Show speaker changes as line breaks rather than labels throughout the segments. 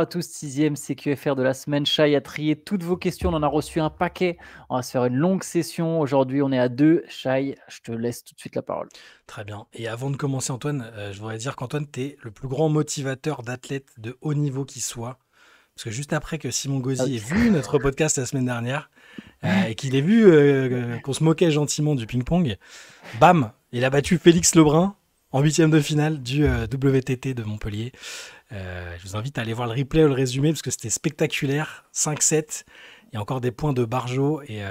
à tous, 6e CQFR de la semaine. Shai a trié toutes vos questions, on en a reçu un paquet. On va se faire une longue session. Aujourd'hui, on est à 2. Shai, je te laisse tout de suite la parole.
Très bien. Et avant de commencer, Antoine, je voudrais dire qu'Antoine, tu es le plus grand motivateur d'athlètes de haut niveau qui soit. Parce que juste après que Simon
Ah
Gauzy ait
oui.
vu notre podcast la semaine dernière et qu'il ait vu qu'on se moquait gentiment du ping-pong, bam, il a battu Félix Lebrun en huitième de finale du WTT de Montpellier. Je vous invite à aller voir le replay ou le résumé parce que c'était spectaculaire. 5-7, il y a encore des points de Barjo et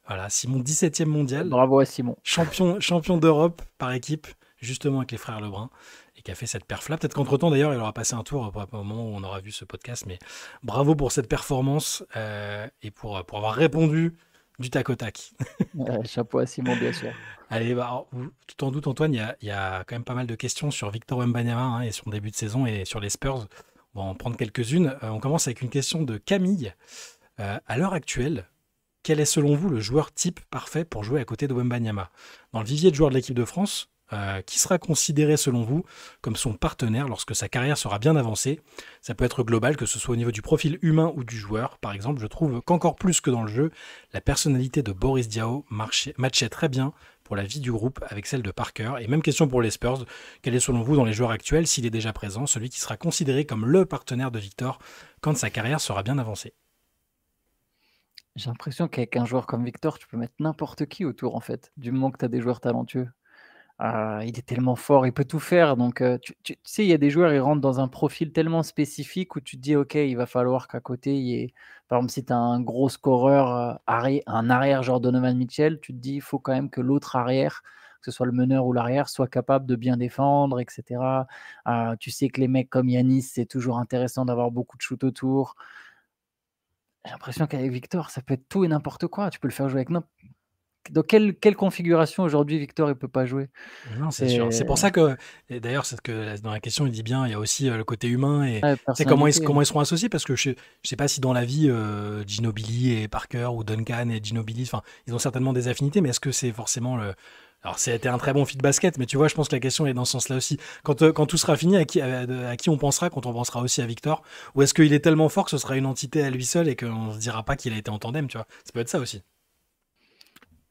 voilà, Simon 17e mondial,
Bravo à Simon.
champion d'Europe par équipe, justement avec les frères Lebrun, et qui a fait cette perf-là. Peut-être qu'entre-temps, d'ailleurs, il aura passé un tour au moment où on aura vu ce podcast, mais bravo pour cette performance et pour avoir répondu du tac au tac.
Chapeau à Simon, bien sûr.
Allez, bah, alors, tout en doute, Antoine, il y a quand même pas mal de questions sur Victor Wembanyama hein, et son début de saison et sur les Spurs. On va en prendre quelques-unes. On commence avec une question de Camille. À l'heure actuelle, quel est selon vous le joueur type parfait pour jouer à côté de Wembanyama? Dans le vivier de joueurs de l'équipe de France, qui sera considéré selon vous comme son partenaire lorsque sa carrière sera bien avancée? Ça peut être global, que ce soit au niveau du profil humain ou du joueur. Par exemple, je trouve qu'encore plus que dans le jeu, la personnalité de Boris Diaw matchait très bien pour la vie du groupe avec celle de Parker. Et même question pour les Spurs, quel est selon vous dans les joueurs actuels, s'il est déjà présent, celui qui sera considéré comme le partenaire de Victor quand sa carrière sera bien avancée?
J'ai l'impression qu'avec un joueur comme Victor, tu peux mettre n'importe qui autour, en fait, du moment que tu as des joueurs talentueux. Il est tellement fort, il peut tout faire. Donc, tu sais, il y a des joueurs, ils rentrent dans un profil tellement spécifique où tu te dis: «OK, il va falloir qu'à côté, il y ait» par exemple, si tu as un gros scoreur, un arrière genre Donovan Mitchell, tu te dis: «Il faut quand même que l'autre arrière, que ce soit le meneur ou l'arrière, soit capable de bien défendre» et cetera. Tu sais que les mecs comme Yanis, c'est toujours intéressant d'avoir beaucoup de shoot autour. J'ai l'impression qu'avec Victor, ça peut être tout et n'importe quoi. Tu peux le faire jouer avec dans quelle configuration aujourd'hui Victor, il peut pas jouer?
Non, c'est sûr.
C'est
C'est pour ça que, et d'ailleurs, c'est ce que dans la question, il dit bien, il y a aussi le côté humain et
Ouais,
tu sais comment
personnalité.
comment ils seront associés parce que je sais pas si dans la vie, Ginobili et Parker ou Duncan et Ginobili, enfin, ils ont certainement des affinités, mais est-ce que c'est forcément le. Alors, c'était un très bon fit basket, mais tu vois, je pense que la question est dans ce sens-là aussi. Quand tout sera fini, à qui on pensera quand on pensera aussi à Victor? Ou est-ce qu'il est tellement fort que ce sera une entité à lui seul et qu'on se dira pas qu'il a été en tandem, tu vois? Ça peut être ça aussi.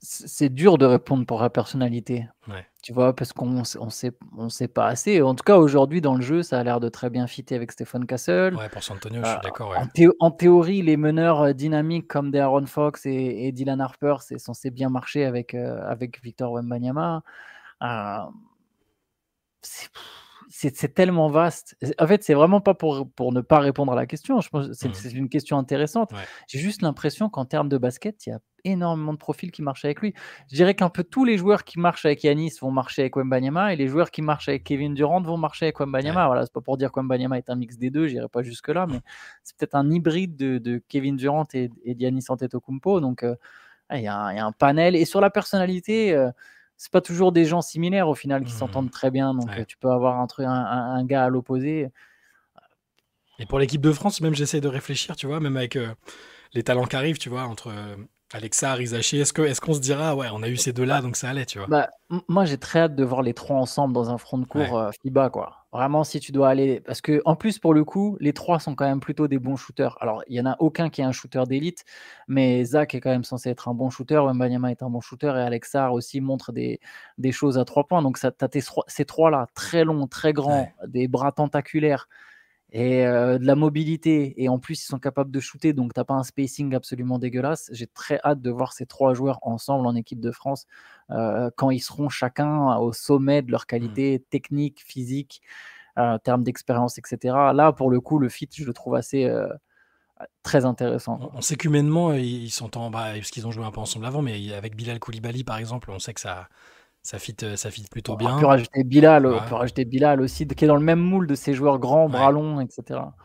C'est dur de répondre pour la personnalité,
Ouais.
tu vois? Parce qu'on sait pas assez. En tout cas, aujourd'hui, dans le jeu, ça a l'air de très bien fitter avec Stephen Castle.
Ouais, pour San Antonio, je
Heu,
suis d'accord, ouais.
en théorie, les meneurs, dynamiques comme des Aaron Fox et Dylan Harper, c'est censé bien marcher avec Victor Wembanyama. Heu C'est c'est tellement vaste. En fait, c'est vraiment pas pour ne pas répondre à la question. Je pense que c'est
Mhm.
c'est une question intéressante.
Ouais.
J'ai juste l'impression qu'en termes de basket, il y a énormément de profils qui marchent avec lui. Je dirais qu'un peu tous les joueurs qui marchent avec Yanis vont marcher avec Wembanyama et les joueurs qui marchent avec Kevin Durant vont marcher avec
Ouais.
Wembanyama. Voilà, c'est pas pour dire que Wembanyama est un mix des 2. J'irai pas jusque-là, mais c'est peut-être un hybride de Kevin Durant et d'Giannis Antetokounmpo. Donc, ouais, il y a un panel et sur la personnalité, c'est pas toujours des gens similaires au final qui
Mhm.
s'entendent très bien, donc
Ouais.
tu peux avoir un gars à l'opposé.
Et pour l'équipe de France, même j'essaie de réfléchir, tu vois, même avec les talents qui arrivent, tu vois, entre Alexa, Rizaché, est-ce qu'on se dira, ouais, on a eu ces deux-là,
Bah
donc ça allait, tu vois.
moi j'ai très hâte de voir les 3 ensemble dans un front de
Ouais,
court, FIBA quoi. Vraiment si tu dois aller parce qu'en plus pour le coup, les 3 sont quand même plutôt des bons shooters. Alors il y en a aucun qui est un shooter d'élite, mais Zach est quand même censé être un bon shooter, Wembanyama est un bon shooter et Alex Sarr aussi montre des choses à 3 points. Donc ça tu as ces 3 là, très longs, très
ouais.
grands, des bras tentaculaires et de la mobilité et en plus ils sont capables de shooter donc tu as pas un spacing absolument dégueulasse. J'ai très hâte de voir ces 3 joueurs ensemble en équipe de France, quand ils seront chacun au sommet de leur
Mm.
qualité technique, physique, en termes d'expérience et cetera. Là, pour le coup, le fit, je le trouve assez, très intéressant,
On,
quoi.
on sait qu'humainement, ils s'entendent, bah, parce qu'ils ont joué un peu ensemble avant, mais avec Bilal Koulibaly, par exemple, on sait que ça fit plutôt
On peut
bien.
rajouter Bilal,
Ouais,
aussi, qui est dans le même moule de ces joueurs grands, bras
ouais.
longs et cetera.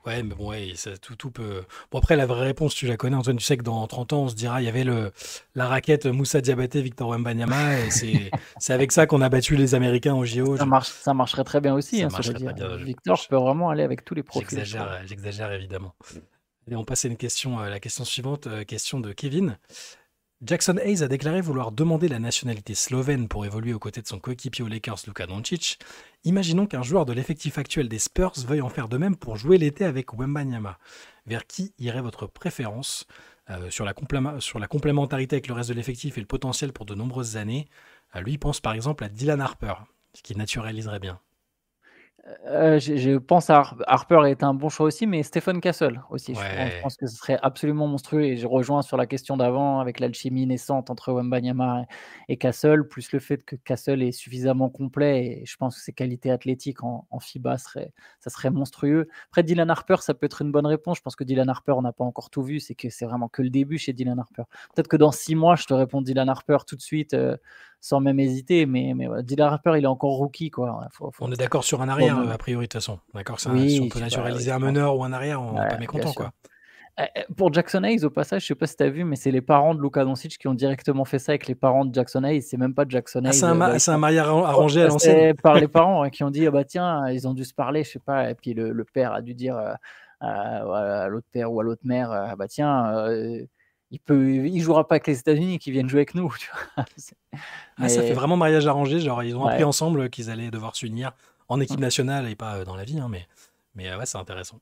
Ouais, mais bon, ouais, tout peut. Bon, après, la vraie réponse, tu la connais, Antoine. Tu sais que dans 30 ans, on se dira, il y avait la raquette Moussa Diabaté, Victor Wembanyama, et c'est avec ça qu'on a battu les Américains au JO.
Ça marcherait très bien aussi,
Ça
hein, cela
marcherait
dit,
très
hein.
bien.
Victor peut vraiment aller avec tous les profils, je trouve.
J'exagère évidemment. Et on passe à la question suivante, question de Kevin. Jackson Hayes a déclaré vouloir demander la nationalité slovène pour évoluer aux côtés de son coéquipier aux Lakers, Luka Doncic. Imaginons qu'un joueur de l'effectif actuel des Spurs veuille en faire de même pour jouer l'été avec Wembanyama. Vers qui irait votre préférence sur la complémentarité avec le reste de l'effectif et le potentiel pour de nombreuses années? Lui, il pense par exemple à Dylan Harper, ce qui naturaliserait bien.
Je pense à Harper est un bon choix aussi, mais Stephen Castle aussi. Je
Ouais.
pense que ce serait absolument monstrueux et je rejoins sur la question d'avant avec l'alchimie naissante entre Wembanyama et Castle, plus le fait que Castle est suffisamment complet et je pense que ses qualités athlétiques en FIBA ça serait monstrueux. Après Dylan Harper, ça peut être une bonne réponse. Je pense que Dylan Harper, on n'a pas encore tout vu, c'est que c'est vraiment que le début chez Dylan Harper. Peut-être que dans 6 mois, je te réponds Dylan Harper tout de suite, sans même hésiter, mais voilà, Dylan Harper, il est encore rookie, quoi.
On est d'accord sur un
Faut
arrière,
même
a priori, de toute façon. D'accord, si on
oui,
peut
oui,
naturaliser
je
un
pense.
meneur ou un arrière, on n'est
Ouais,
pas
bien
mécontent,
sûr.
quoi.
Pour Jackson Hayes, au passage, je sais pas si tu as vu, mais c'est les parents de Luka Doncic qui ont directement fait ça avec les parents de Jackson Hayes. C'est même pas Jackson
Ah,
Hayes, ils
c'est un
sont
mariage
oh,
arrangé à l'ancienne.
c'est par les parents, qui ont dit: «Ah bah tiens», ils ont dû se parler, je sais pas et puis le père a dû dire, à l'autre père ou à l'autre mère, «Ah bah tiens, il jouera pas avec les États-Unis, qu'il vienne jouer avec nous», tu vois?
Ah, ça fait
Mais
vraiment mariage arrangé, genre ils ont appris
ouais.
ensemble qu'ils allaient devoir s'unir en équipe
Mmh.
nationale et pas dans la vie, hein, mais ouais, c'est intéressant.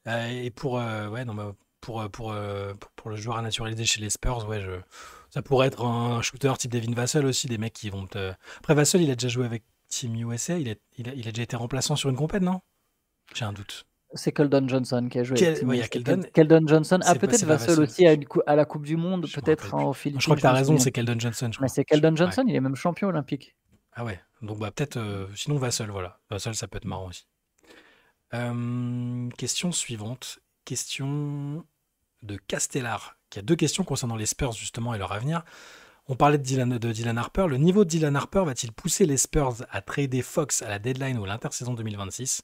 Et ouais, non, bah, pour le joueur à naturaliser chez les Spurs, ouais, ça pourrait être un shooter type Devin Vassell aussi, des mecs qui vont te. Après, Vassell, il a déjà joué avec Team USA, il a déjà été remplaçant sur une compète, non? J'ai un doute.
C'est Keldon Johnson qui a joué avec Team
Ouais, il y a
USA.
Keldon,
Keldon Johnson, peut-être
c'est pas
Vassell
Vassell.
aussi à la coupe du monde,
Je me rappelle
peut-être, hein,
plus.
aux
Non, je crois
Philippines,
que
je
t'as
me
raison,
souviens
c'est
plus.
Keldon Johnson, je
Mais
crois.
c'est Keldon
Ouais.
Johnson, il est même champion olympique.
Ah ouais, donc bah peut-être, sinon Vassell, voilà. Vassell, ça peut être marrant aussi. Question suivante. Question de Castellar, qui a deux questions concernant les Spurs justement et leur avenir. On parlait de Dylan Harper. Le niveau de Dylan Harper va-t-il pousser les Spurs à trader Fox à la deadline ou à l'intersaison 2026?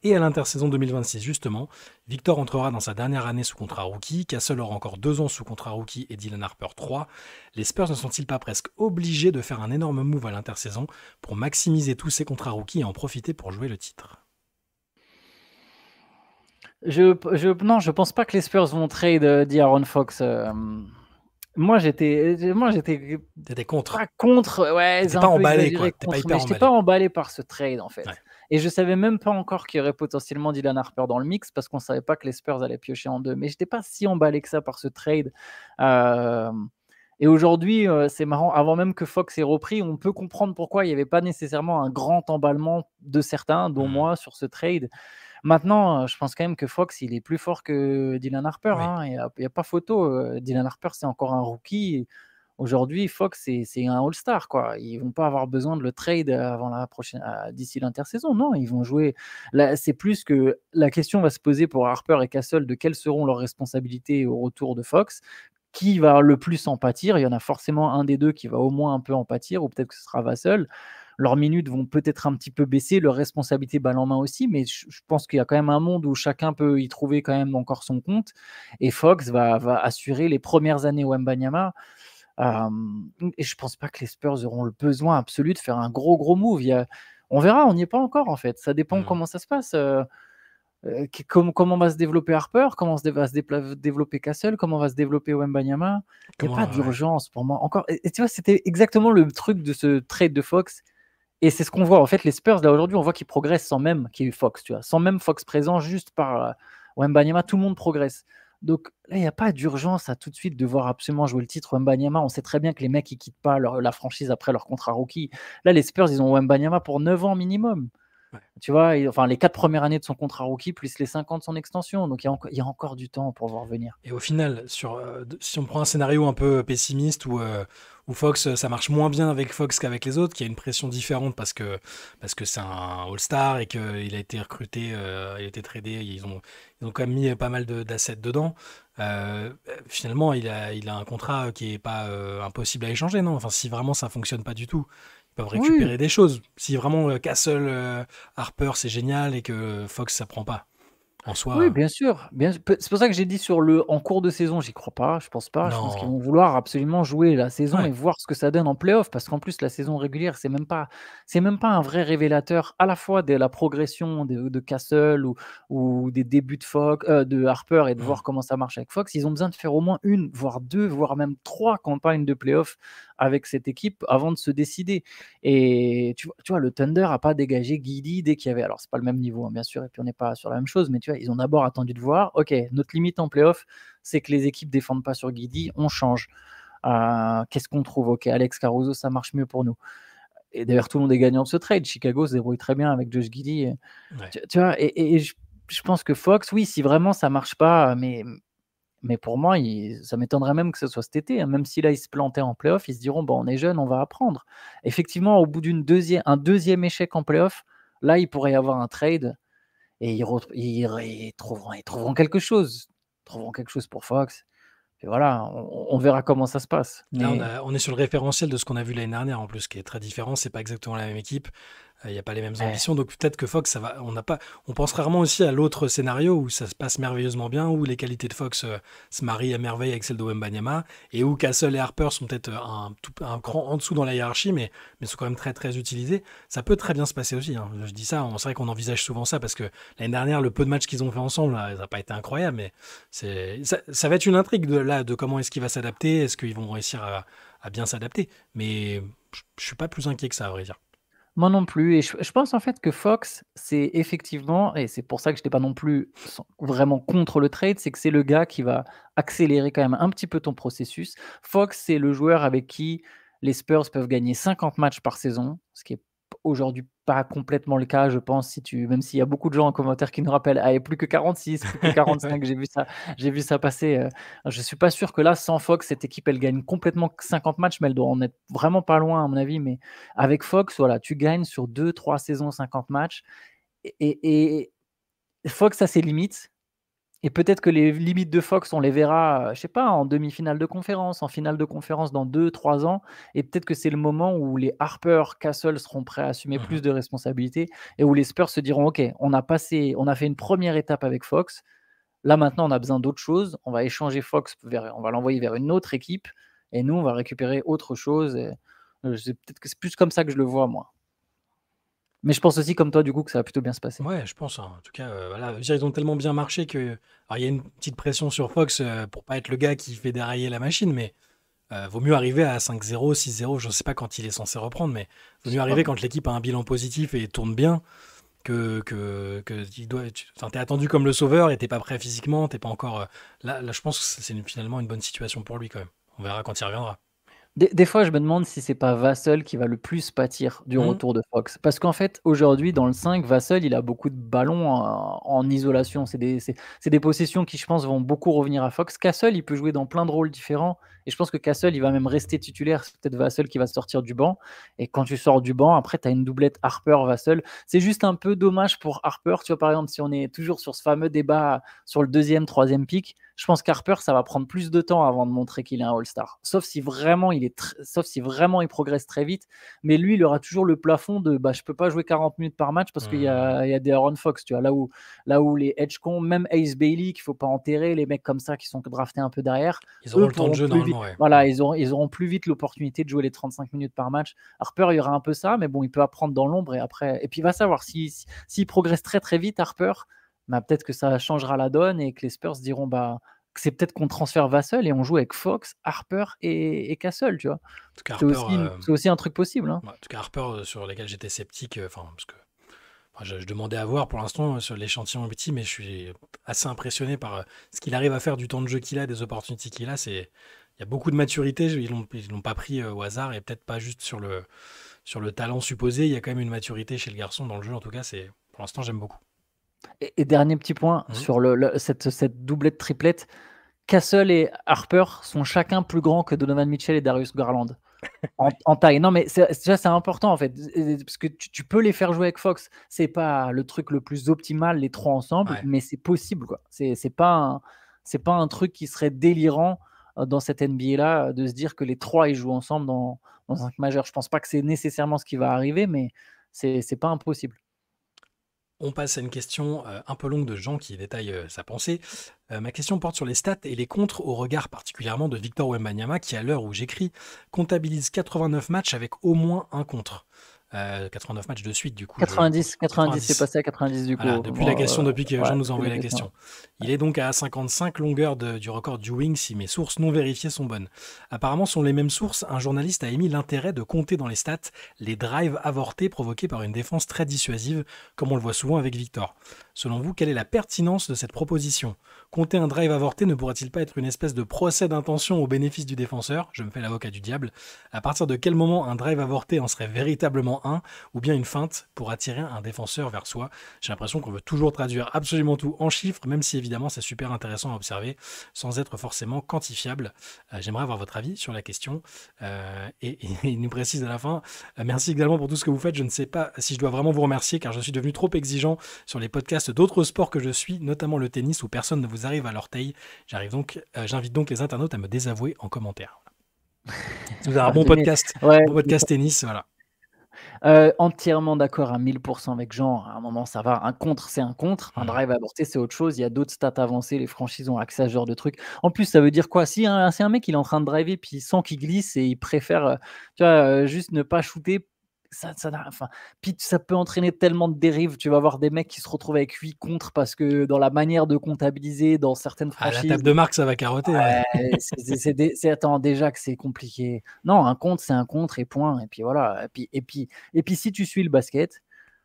Et à l'intersaison 2026, justement, Victor entrera dans sa dernière année sous contrat rookie. Castle aura encore 2 ans sous contrat rookie et Dylan Harper 3. Les Spurs ne sont-ils pas presque obligés de faire un énorme move à l'intersaison pour maximiser tous ces contrats rookies et en profiter pour jouer le titre?
Non, je pense pas que les Spurs vont trade, De'Aaron Fox, moi j'étais
T'étais contre.
pas contre, ouais,
T'étais
c'est un
pas
peu
emballé, quoi.
exagéré
T'es pas
contre, mais
hyper
j'étais pas
emballé.
emballé par ce trade, en
Ouais.
fait et je savais même pas encore qu'il y aurait potentiellement Dylan Harper dans le mix parce qu'on savait pas que les Spurs allaient piocher en 2, mais j'étais pas si emballé que ça par ce trade, hem et aujourd'hui, c'est marrant, avant même que Fox ait repris, on peut comprendre pourquoi il y avait pas nécessairement un grand emballement de certains, dont
Mmh.
moi, sur ce trade. Maintenant, je pense quand même que Fox, il est plus fort que Dylan Harper,
Oui.
hein. Il y a pas photo, Dylan Harper, c'est encore un rookie. Aujourd'hui, Fox, c'est un all-star, quoi. Ils vont pas avoir besoin de le trade avant la prochaine d'ici l'intersaison. Non, ils vont jouer là, c'est plus que la question va se poser pour Harper et Castle de quelles seront leurs responsabilités au retour de Fox. Qui va le plus en pâtir? Il y en a forcément un des 2 qui va au moins un peu en pâtir ou peut-être que ce sera Vassell. Leurs minutes vont peut-être un petit peu baisser, leurs responsabilités balle en main aussi, mais je pense qu'il y a quand même un monde où chacun peut y trouver quand même encore son compte et Fox va assurer les premières années Wembanyama, et je pense pas que les Spurs auront le besoin absolu de faire un gros move. On verra, on n'y est pas encore en fait. Ça dépend
Mmh.
comment ça se passe, comment va se développer Harper, comment va se développer Castle, comment va se développer Wembanyama. Il y a pas
Ouais.
d'urgence pour moi encore et tu vois, c'était exactement le truc de ce trade de Fox et c'est ce qu'on voit. En fait, les Spurs, là, aujourd'hui, on voit qu'ils progressent sans même qu'il y ait eu Fox, tu vois? Sans même Fox présent, juste par, Wembanyama, tout le monde progresse. Donc là, il y a pas d'urgence à tout de suite devoir absolument jouer le titre. Wembanyama, on sait très bien que les mecs, ils quittent pas la franchise après leur contrat rookie. Là, les Spurs, ils ont Wembanyama pour 9 ans minimum.
Ouais.
Tu vois? Enfin, les 4 premières années de son contrat rookie, plus les 5 ans de son extension. Donc il y a encore du temps pour voir venir.
Et au final, si on prend un scénario un peu pessimiste où Fox, ça marche moins bien avec Fox qu'avec les autres, qui a une pression différente parce que c'est un All-Star et qu'il a été recruté, il a été tradé, ils ont quand même mis pas mal d'assets dedans. Finalement, il a un contrat qui est pas impossible à échanger, non? Enfin, si vraiment ça fonctionne pas du tout, ils peuvent
Oui.
récupérer des choses. Si vraiment Castle, Harper, c'est génial et que Fox, ça prend pas. En
Oui,
soi,
bien sûr, c'est pour ça que j'ai dit sur le en cours de saison, j'y crois pas, je pense pas. Je pense qu'ils
non.
vont vouloir absolument jouer la saison et
Ouais.
voir ce que ça donne en play-off parce qu'en plus la saison régulière, c'est même pas un vrai révélateur à la fois de la progression de Castle ou des débuts de Harper et de
Mmh.
voir comment ça marche avec Fox. Ils ont besoin de faire au moins une, voire 2, voire même 3 campagnes de play-off avec cette équipe avant de se décider. Et tu vois, le Thunder a pas dégagé Giddey dès qu'il y avait, alors c'est pas le même niveau, hein, bien sûr, et puis on n'est pas sur la même chose, mais tu vois, ils ont d'abord attendu de voir, OK, notre limite en playoff, c'est que les équipes défendent pas sur Giddey, on change. Qu'est-ce qu'on trouve? OK, Alex Caruso, ça marche mieux pour nous. Et d'ailleurs, tout le monde est gagnant de ce trade. Chicago se débrouille très bien avec Josh Giddey.
Ouais.
Tu vois, et je pense que Fox, oui, si vraiment ça marche pas, mais pour moi, ça m'étonnerait même que ce soit cet été, hein. Même si là, ils se plantaient en playoff, ils se diront: «Bon, on est jeunes, on va apprendre». Effectivement, au bout un deuxième échec en playoff, là, il pourrait y avoir un trade et ils trouveront quelque chose. Ils trouveront quelque chose pour Fox et voilà, on verra comment ça se passe.
Là,
Mais
on est sur le référentiel de ce qu'on a vu l'année dernière en plus, qui est très différent. C'est pas exactement la même équipe. Il y a pas les mêmes
ouais,
ambitions. Donc peut-être que Fox, ça va. On pense rarement aussi à l'autre scénario où ça se passe merveilleusement bien, où les qualités de Fox se marient à merveille avec celles de Wembanyama, et où Castle et Harper sont peut-être un cran en dessous dans la hiérarchie, mais sont quand même très très utilisés. Ça peut très bien se passer aussi, hein. Je dis ça, c'est vrai qu'on envisage souvent ça parce que l'année dernière, le peu de matchs qu'ils ont fait ensemble, là, ça n'a pas été incroyable, mais ça va être une intrigue de comment est-ce qu'il va s'adapter, est-ce qu'ils vont réussir à bien s'adapter. Mais je suis pas plus inquiet que ça, à vrai dire.
moi non plus et je pense en fait que Fox, c'est effectivement et c'est pour ça que je n'étais pas non plus vraiment contre le trade, c'est que c'est le gars qui va accélérer quand même un petit peu ton processus. Fox, c'est le joueur avec qui les Spurs peuvent gagner 50 matchs par saison, ce qui est aujourd'hui pas complètement le cas, je pense, même s'il y a beaucoup de gens en commentaire qui nous rappellent: «Allez, plus que 46, plus que
Ouais.
45», j'ai vu ça passer, je suis pas sûr que là, sans Fox, cette équipe, elle gagne complètement 50 matchs, mais elle doit en être vraiment pas loin à mon avis, mais avec Fox, voilà, tu gagnes sur 2, 3 saisons 50 matchs et Fox a ses limites et peut-être que les limites de Fox, on les verra, je sais pas, en demi-finale de conférence, en finale de conférence dans 2, 3 ans et peut-être que c'est le moment où les Harper, Castle seront prêts à assumer plus
Mhm.
de responsabilités et où les Spurs se diront: «OK, on a fait une première étape avec Fox. Là, maintenant, on a besoin d'autre chose. On va l'envoyer vers une autre équipe et nous, on va récupérer autre chose» et peut-être que c'est plus comme ça que je le vois, moi. Mais je pense aussi comme toi, du coup, que ça va plutôt bien se passer.
Ouais, je pense, hein. En tout cas, voilà, je veux dire, ils ont tellement bien marché que. Alors, il y a une petite pression sur Fox pour pas être le gars qui fait dérailler la machine, mais vaut mieux arriver à 5-0, 6-0. Je ne sais pas quand il est censé reprendre, mais vaut mieux arriver quand l'équipe a un bilan positif et tourne bien que enfin, t'es attendu comme le sauveur et t'es pas prêt physiquement, t'es pas encore. Là, je pense que c'est finalement une bonne situation pour lui quand même. On verra quand il reviendra.
Des fois, je me demande si c'est pas Vassell qui va le plus pâtir du
Hmm.
retour de Fox. Parce qu'en fait, aujourd'hui, dans le 5, Vassell, il a beaucoup de ballons en isolation. C'est des possessions qui, je pense, vont beaucoup revenir à Fox. Castle, il peut jouer dans plein de rôles différents. Et je pense que Castle, il va même rester titulaire. C'est peut-être Vassell qui va sortir du banc. Et quand tu sors du banc, après, tu as une doublette Harper-Vassell. C'est juste un peu dommage pour Harper. Tu vois, par exemple, si on est toujours sur ce fameux débat sur le deuxième, troisième pick, je pense qu'Harper, ça va prendre plus de temps avant de montrer qu'il est un All-Star. Sauf si vraiment il progresse très vite. Mais lui, il aura toujours le plafond de je peux pas jouer 40 minutes par match parce qu'il y
Hmm.
a, il y a des Aaron Fox. Tu vois, là où les edge cons, même Ace Bailey, qu'il faut pas enterrer, les mecs comme ça qui sont draftés un peu derrière,
Ils auront
eux
le temps de
pourront
jeu
plus vite.
normalement, ouais.
Voilà, ils auront plus vite l'opportunité de jouer les 35 minutes par match. Harper, il y aura un peu ça, mais bon, il peut apprendre dans l'ombre et après. Et puis il va savoir s'il progresse très très vite, Harper. Peut-être que ça changera la donne et que les Spurs diront c'est peut-être qu'on transfère Vassell et on joue avec Fox, Harper et Castle, tu vois?
En tout cas,
C'est
Harper,
aussi c'est aussi un truc possible, hein.
ouais, en tout cas, Harper sur lesquels j'étais sceptique, enfin, parce que enfin, je demandais à voir pour l'instant sur l'échantillon petit, mais je suis assez impressionné par ce qu'il arrive à faire du temps de jeu qu'il a, des opportunités qu'il a. Il y a beaucoup de maturité, ils l'ont pas pris au hasard et peut-être pas juste sur le talent supposé. Il y a quand même une maturité chez le garçon dans le jeu, en tout cas, pour l'instant, j'aime beaucoup.
Et dernier petit point
Mhm.
sur cette doublette triplette, Castle et Harper sont chacun plus grands que Donovan Mitchell et Darius Garland
Ouais.
en taille. Non, mais déjà, c'est important en fait, parce que tu peux les faire jouer avec Fox. C'est pas le truc le plus optimal, les trois ensemble,
Ouais.
mais c'est possible, quoi. C'est pas un truc qui serait délirant dans cette NBA-là, de se dire que les trois ils jouent ensemble dans un majeur. Je pense pas que c'est nécessairement ce qui va arriver, mais c'est pas impossible.
On passe à une question un peu longue de Jean qui détaille sa pensée. Ma question porte sur les stats et les contres au regard particulièrement de Victor Wembanyama qui, à l'heure où j'écris, comptabilise 89 matchs avec au moins un contre. 89 matchs de suite, du coup.
90, c'est
90.
passé à 90 du coup.
Voilà, depuis que
Ouais,
Jean nous a
depuis
envoyé
la
la
question.
question. Il est donc à 55 longueurs du record du Wing si mes sources non vérifiées sont bonnes. Apparemment, selon les mêmes sources, un journaliste a émis l'intérêt de compter dans les stats les drives avortés provoqués par une défense très dissuasive, comme on le voit souvent avec Victor. Selon vous, quelle est la pertinence de cette proposition? Compter un drive avorté ne pourrait-il pas être une espèce de procès d'intention au bénéfice du défenseur? Je me fais l'avocat du diable. À partir de quel moment un drive avorté en serait véritablement un, ou bien une feinte pour attirer un défenseur vers soi? J'ai l'impression qu'on veut toujours traduire absolument tout en chiffres, même si évidemment c'est super intéressant à observer, sans être forcément quantifiable. J'aimerais avoir votre avis sur la question. Et il nous précise à la fin, merci également pour tout ce que vous faites. Je ne sais pas si je dois vraiment vous remercier, car je suis devenu trop exigeant sur les podcasts d'autres sports que je suis, notamment le tennis, où personne ne vous arrive à l'orteil. J'invite donc les internautes à me désavouer en commentaire. Si vous avez un bon podcast,
Ouais,
bon podcast tennis, voilà.
entièrement d'accord à 1000% avec Jean. À un moment, ça va. Un contre, c'est un contre. Un drive avorté, c'est autre chose. Il y a d'autres stats avancées. Les franchises ont accès à ce genre de trucs. En plus, ça veut dire quoi? Si un mec, il est en train de driver, puis il sent qu'il glisse et il préfère, tu vois, juste ne pas shooter, enfin, puis ça peut entraîner tellement de dérives. Tu vas avoir des mecs qui se retrouvent avec 8 contre parce que dans la manière de comptabiliser dans certaines
À la
franchises,
table de marque, ça va carotter. Ouais.
attends, déjà que c'est compliqué. Non, un contre, c'est un contre et point. Et puis voilà. Et puis si tu suis le basket,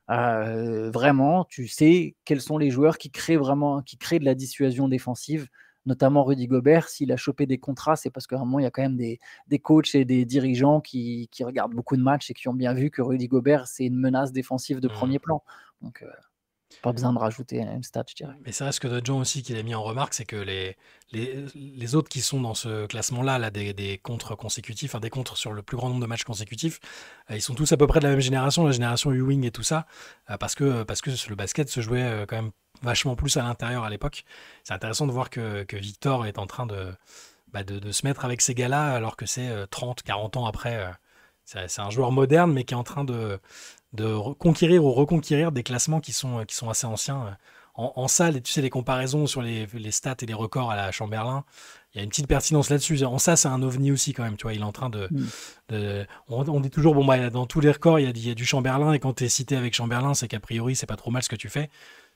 vraiment, tu sais quels sont les joueurs qui créent de la dissuasion défensive, notamment Rudy Gobert. S'il a chopé des contrats, c'est parce qu'à un moment, il y a quand même des coachs et des dirigeants qui regardent beaucoup de matchs et qui ont bien vu que Rudy Gobert, c'est une menace défensive de premier plan. Donc, pas besoin de rajouter une stat, je dirais.
Mais c'est vrai, ce que d'autres gens aussi qu'il a mis en remarque, c'est que les autres qui sont dans ce classement-là, là, des contres consécutifs, enfin des contres sur le plus grand nombre de matchs consécutifs, ils sont tous à peu près de la même génération, la génération Ewing et tout ça, parce que le basket se jouait quand même vachement plus à l'intérieur à l'époque. C'est intéressant de voir que Victor est en train de se mettre avec ces gars-là, alors que c'est 30, 40 ans après. C'est un joueur moderne, mais qui est en train de conquérir ou reconquérir des classements qui sont assez anciens. En salle, tu sais, les comparaisons sur les stats et les records à la Chamberlain, il y a une petite pertinence là-dessus. En ça, c'est un ovni aussi quand même. Tu vois, il est en train on dit toujours, bon, bah, dans tous les records, il y a du Chamberlain, et quand tu es cité avec Chamberlain, c'est qu'a priori, c'est pas trop mal ce que tu fais.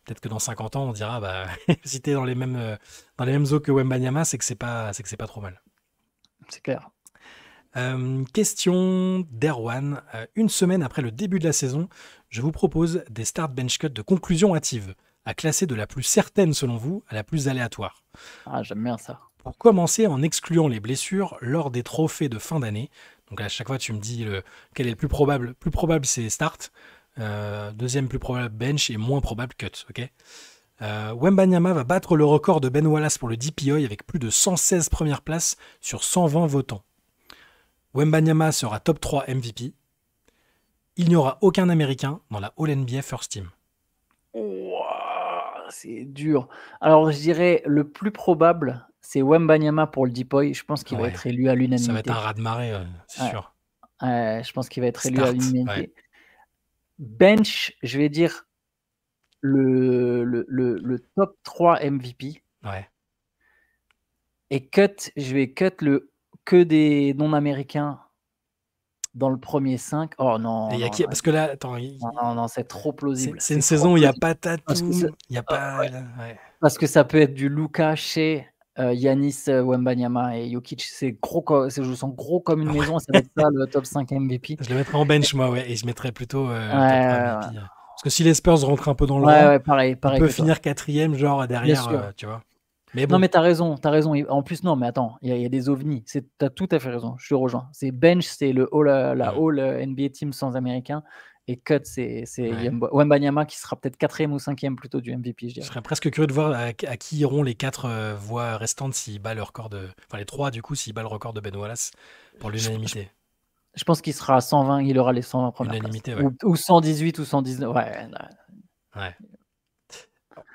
Peut-être que dans 50 ans, on dira, bah, si t'es dans les mêmes eaux que Wembanyama, c'est que c'est pas trop mal.
C'est clair.
Question d'Erwan. Une semaine après le début de la saison, je vous propose des start bench cut de conclusion hâtive, à classer de la plus certaine selon vous à la plus aléatoire.
Ah, j'aime bien ça.
Pour commencer, en excluant les blessures lors des trophées de fin d'année. Donc à chaque fois, tu me dis quel est le plus probable. Plus probable, c'est start. Deuxième plus probable, bench, et moins probable, cut. Ok. Wembanyama va battre le record de Ben Wallace pour le DPOY avec plus de 116 premières places sur 120 votants. Wembanyama sera top 3 MVP. Il n'y aura aucun Américain dans la All-NBA First Team.
Ouah, c'est dur. Alors, je dirais le plus probable, c'est Wembanyama pour le DPOY. Je pense qu'il va être élu à l'unanimité.
Ça va être un raz-de-marée, c'est sûr.
Je pense qu'il va être élu à l'unanimité. Ouais. Bench, je vais dire le top 3 MVP.
Ouais.
Et cut, je vais cut que des non-américains dans le premier 5. Oh non.
Et qui, parce que là, attends.
Non, c'est trop plausible.
C'est une saison où il n'y a pas Tatum, il n'y a pas.
Ouais. Parce que ça peut être du Luka chez Giannis, Wembanyama et Jokic. Je sens gros comme une maison. Ça va être ça le top 5 MVP.
Je le mettrais en bench, moi, ouais. Et je mettrais plutôt top 3 MVP. Parce que si les Spurs rentrent un peu dans le rang,
pareil,
on peut finir 4e, genre derrière, tu vois.
Mais bon. Non, mais t'as raison. En plus, non, mais attends, il y a des ovnis. T'as tout à fait raison. Je te rejoins. C'est bench, c'est la All NBA Team sans américain. Et cut, c'est Wembanyama qui sera peut-être 4e ou 5e plutôt du MVP, je dirais.
Je serais presque curieux de voir à qui iront les 4 voix restantes s'il bat le record enfin, les 3, du coup, s'il bat le record de Ben Wallace pour l'unanimité.
Je pense qu'il sera à 120, il aura les 120 premières places. Ouais. Ou 118 ou 119. Ouais.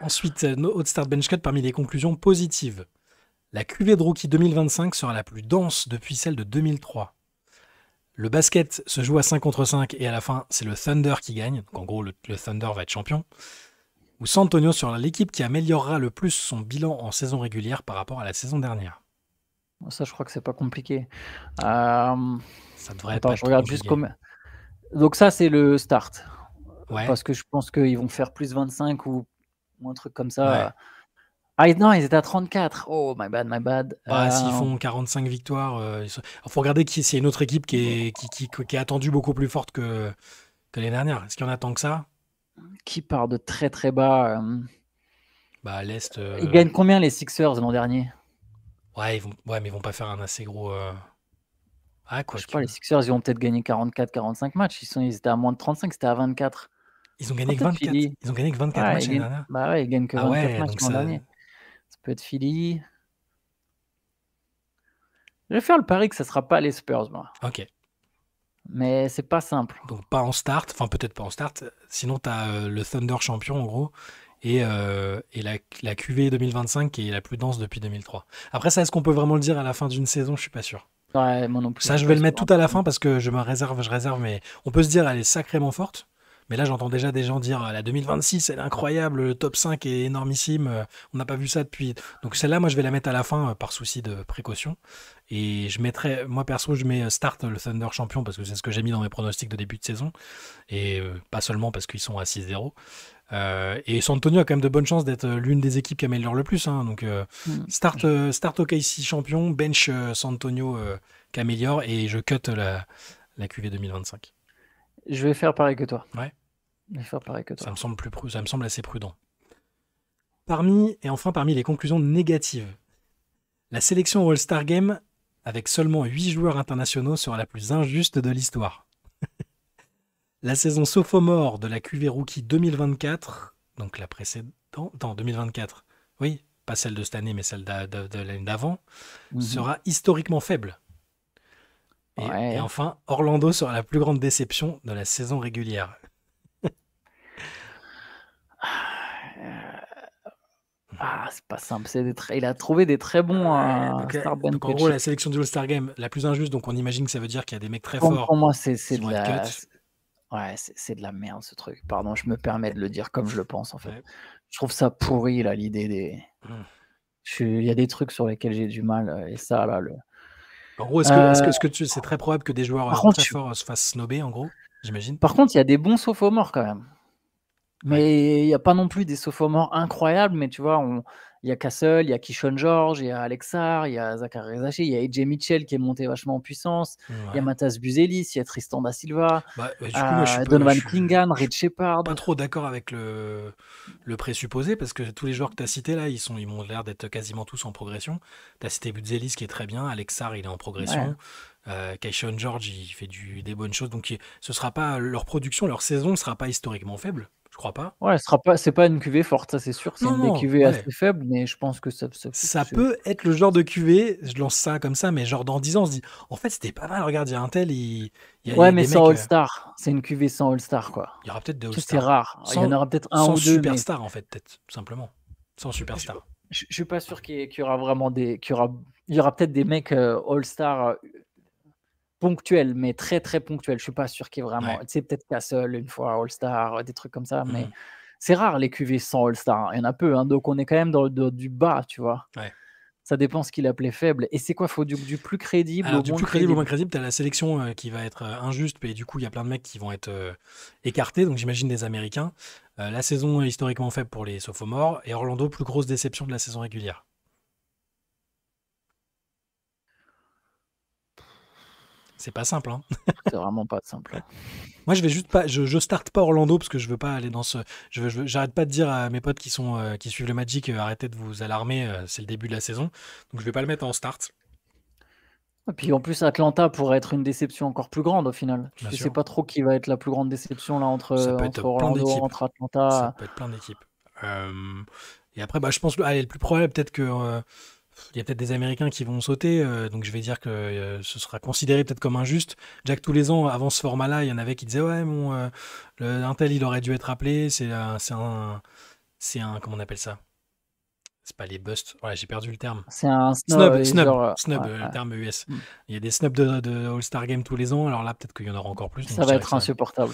Ensuite, autre start bench cut parmi les conclusions positives. La cuvée de rookie 2025 sera la plus dense depuis celle de 2003. Le basket se joue à 5 contre 5 et à la fin, c'est le Thunder qui gagne. Donc en gros, le Thunder va être champion. ou San Antonio sur l'équipe qui améliorera le plus son bilan en saison régulière par rapport à la saison dernière.
Ça, je crois que c'est pas compliqué.
Ça devrait pas
Attends,
être
je
trop
regarde juste
compliqué.
combien. Donc ça, c'est le start.
Ouais,
Parce que je pense qu'ils vont faire plus 25 ou un truc comme
ouais.
ça. Ah non, ils étaient à 34. Oh, my bad, my bad.
Bah, s'ils font 45 victoires, faut regarder s'il y a une autre équipe qui est attendue beaucoup plus forte que l'année dernière. Est-ce qu'il y en a tant que ça?
Qui part de très très bas
Bah, à l'Est,
Ils gagnent combien les Sixers l'an dernier?
ouais, mais ils vont pas faire un assez gros. Ah,
Je sais
quoique.
pas, les Sixers, ils ont peut-être gagné 44-45 matchs. Ils étaient à moins de 35, c'était à 24.
Ils ont
Ah,
gagné que
peut-être
24.
Philly.
Ils ont gagné que 24
Ouais,
matchs l'année dernière.
bah ouais, ils gagnent que
Ah
24
ouais,
matchs
donc
l'an
ça.
dernier. Ça peut être Philly. Je vais faire le pari que ça sera pas les Spurs, moi.
Ok.
Mais c'est pas simple.
Donc pas en start, enfin peut-être pas en start. Sinon, tu as le Thunder champion en gros et la QV 2025 qui est la plus dense depuis 2003. Après ça, est-ce qu'on peut vraiment le dire à la fin d'une saison? Je suis pas sûr.
Ouais, moi non plus, je
Ça,
suis
je vais
pas
le
sûr,
mettre
hein.
tout à la fin parce que je réserve, mais on peut se dire elle est sacrément forte. Mais là, j'entends déjà des gens dire la 2026, elle est incroyable, le top 5 est énormissime, on n'a pas vu ça depuis. Donc celle-là, moi, je vais la mettre à la fin par souci de précaution. Et je mettrai, moi perso, je mets start le Thunder champion parce que c'est ce que j'ai mis dans mes pronostics de début de saison. Et pas seulement parce qu'ils sont à 6-0. Et San Antonio a quand même de bonnes chances d'être l'une des équipes qui améliore le plus. Hein. Donc start OKC champion, bench San Antonio qui améliore et je cut la QV 2025.
Je vais faire pareil que toi.
Ouais,
Je vais faire pareil que
ça
toi.
me semble assez prudent. Parmi les conclusions négatives, la sélection All-Star Game avec seulement 8 joueurs internationaux sera la plus injuste de l'histoire. La saison sophomore de la QV Rookie 2024, donc la précédente, non, 2024, oui, pas celle de cette année, mais celle de l'année d'avant, sera historiquement faible. Et
Ouais.
enfin, Orlando sera la plus grande déception de la saison régulière.
C'est pas simple. Il a trouvé des très bons start bench
Donc en gros,
coaching.
la sélection du All-Star Game, la plus injuste, donc on imagine que ça veut dire qu'il y a des mecs très
Pour
forts
moi, c'est
qui vont
de
être
la.
cut.
Ouais, c'est de la merde ce truc. Pardon, je me permets de le dire comme je le pense en fait.
Ouais.
Je trouve ça pourri là, l'idée des. Il y a des trucs sur lesquels j'ai du mal et ça là le.
En gros, c'est très probable que des joueurs
Par contre,
très forts se fassent snobber, en gros, j'imagine.
il y a des bons sophomores quand même.
Ouais.
Mais il n'y a pas non plus des sophomores incroyables, mais tu vois, il y a Castle, il y a Kishon George, il y a Alexar, il y a Zachary Zaché, il y a AJ Mitchell qui est monté vachement en puissance, il y a
Ouais.
Matas Buzelis, il y a Tristan da Silva,
Du coup, moi, je
Donovan
suis
Klingan, Rich Shepard.
pas trop d'accord avec le présupposé parce que tous les joueurs que tu as cités là, ils m'ont l'air d'être quasiment tous en progression. Tu as cité Buzelis qui est très bien, Alexar il est en progression, Keishon George il fait des bonnes choses, donc ce sera pas leur production, leur saison ne sera pas historiquement faible, je crois pas.
Ouais, c'est pas une QV forte, ça c'est sûr. C'est une des QV assez faible, mais je pense que
ça peut être le genre de QV, je lance ça comme ça, mais genre dans 10 ans, on se dit en fait c'était pas mal, regarde, il y a un tel,
ouais, mais sans All-Star. C'est une QV sans All-Star, quoi.
Il y aura peut-être des
C'est
All-Stars.
rare. Il y en aura peut-être un ou deux.
Superstar, en fait, peut-être, tout simplement. Sans superstar.
Je suis pas sûr qu'il y aura vraiment il y aura peut-être des mecs All-Star ponctuels, mais très très ponctuels. Je suis pas sûr qu'il y ait vraiment.
Ouais.
Tu sais, peut-être Castle une fois All-Star, des trucs comme ça, mais c'est rare les QV sans All-Star. Il y en a peu, hein, donc on est quand même dans du bas, tu vois.
Ouais.
Ça dépend ce qu'il appelait faible. Et c'est quoi, faut du plus crédible
Alors,
au
du
moins
plus crédible au moins
crédible.
crédible, tu as la sélection qui va être injuste, et du coup, il y a plein de mecs qui vont être écartés, donc j'imagine des Américains. La saison est historiquement faible pour les sophomores, et Orlando, plus grosse déception de la saison régulière. C'est pas simple, hein.
C'est vraiment pas simple.
Moi, je vais juste pas, je starte pas Orlando parce que je veux pas aller dans ce. J'arrête pas de dire à mes potes qui suivent le Magic, arrêtez de vous alarmer, c'est le début de la saison, donc je vais pas le mettre en start.
Et puis en plus, Atlanta pourrait être une déception encore plus grande au final. Je sais pas trop qui va être la plus grande déception là entre Orlando, entre Atlanta.
Ça peut être plein d'équipes. Et après, je pense que le plus probable, peut-être que il y a peut-être des Américains qui vont sauter, donc je vais dire que ce sera considéré peut-être comme injuste. Déjà que tous les ans, avant ce format-là, il y en avait qui disaient ouais, un tel il aurait dû être appelé, c'est un, comment on appelle ça? C'est pas les busts, voilà, j'ai perdu le terme.
C'est un
snub,
le
terme US. Il y a des snubs de All-Star Game tous les ans, alors là peut-être qu'il y en aura encore plus.
Ça va être insupportable.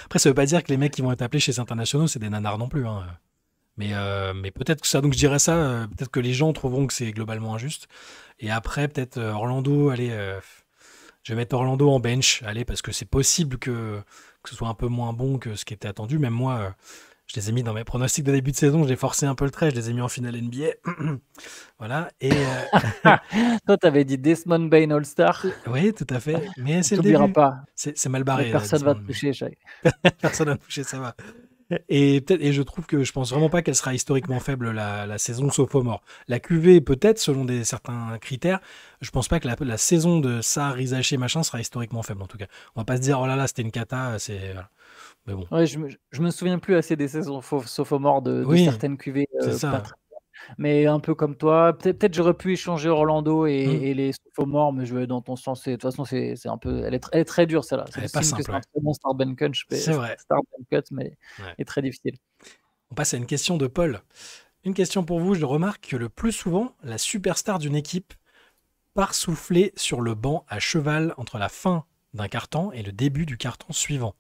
Après, ça veut pas dire que les mecs qui vont être appelés chez les internationaux, c'est des nanars non plus, hein. Mais peut-être que ça, donc je dirais ça, peut-être que les gens trouveront que c'est globalement injuste. Et après, peut-être Orlando, allez, je vais mettre Orlando en bench, allez, parce que c'est possible que ce soit un peu moins bon que ce qui était attendu. Même moi, je les ai mis dans mes pronostics de début de saison, j'ai forcé un peu le trait, je les ai mis en finale NBA. Voilà.
Toi, t'avais dit Desmond Bain All-Star.
Oui, tout à fait. Mais
On
c'est le
t'oubliera
début.
pas.
C'est mal
Mais
barré,
personne va
Desmond,
te
mais
toucher, Shai.
personne n'a touché, ça va. Et je pense vraiment pas qu'elle sera historiquement faible la saison sauf aux morts. La QV peut-être selon certains critères. Je pense pas que la saison de Sarr, Rizaché machin sera historiquement faible en tout cas. On va pas se dire oh là là c'était une cata, voilà. Mais bon.
Ouais, je me souviens plus assez des saisons sophomores de
Oui,
certaines QV,
c'est
pas
ça.
très, mais un peu comme toi. Peut-être j'aurais pu échanger Orlando
Hmm.
et les sophomores, mais je vais dans ton sens. De toute façon, c'est un peu, elle est très dure celle-là.
Elle
C'est
est pas
signe que
simple,
c'est un
ouais.
très bon
C'est vrai.
Star Cut, mais
Ouais.
est très difficile.
On passe à une question de Paul. Une question pour vous. Je remarque que le plus souvent, la superstar d'une équipe part souffler sur le banc à cheval entre la fin d'un carton et le début du carton suivant.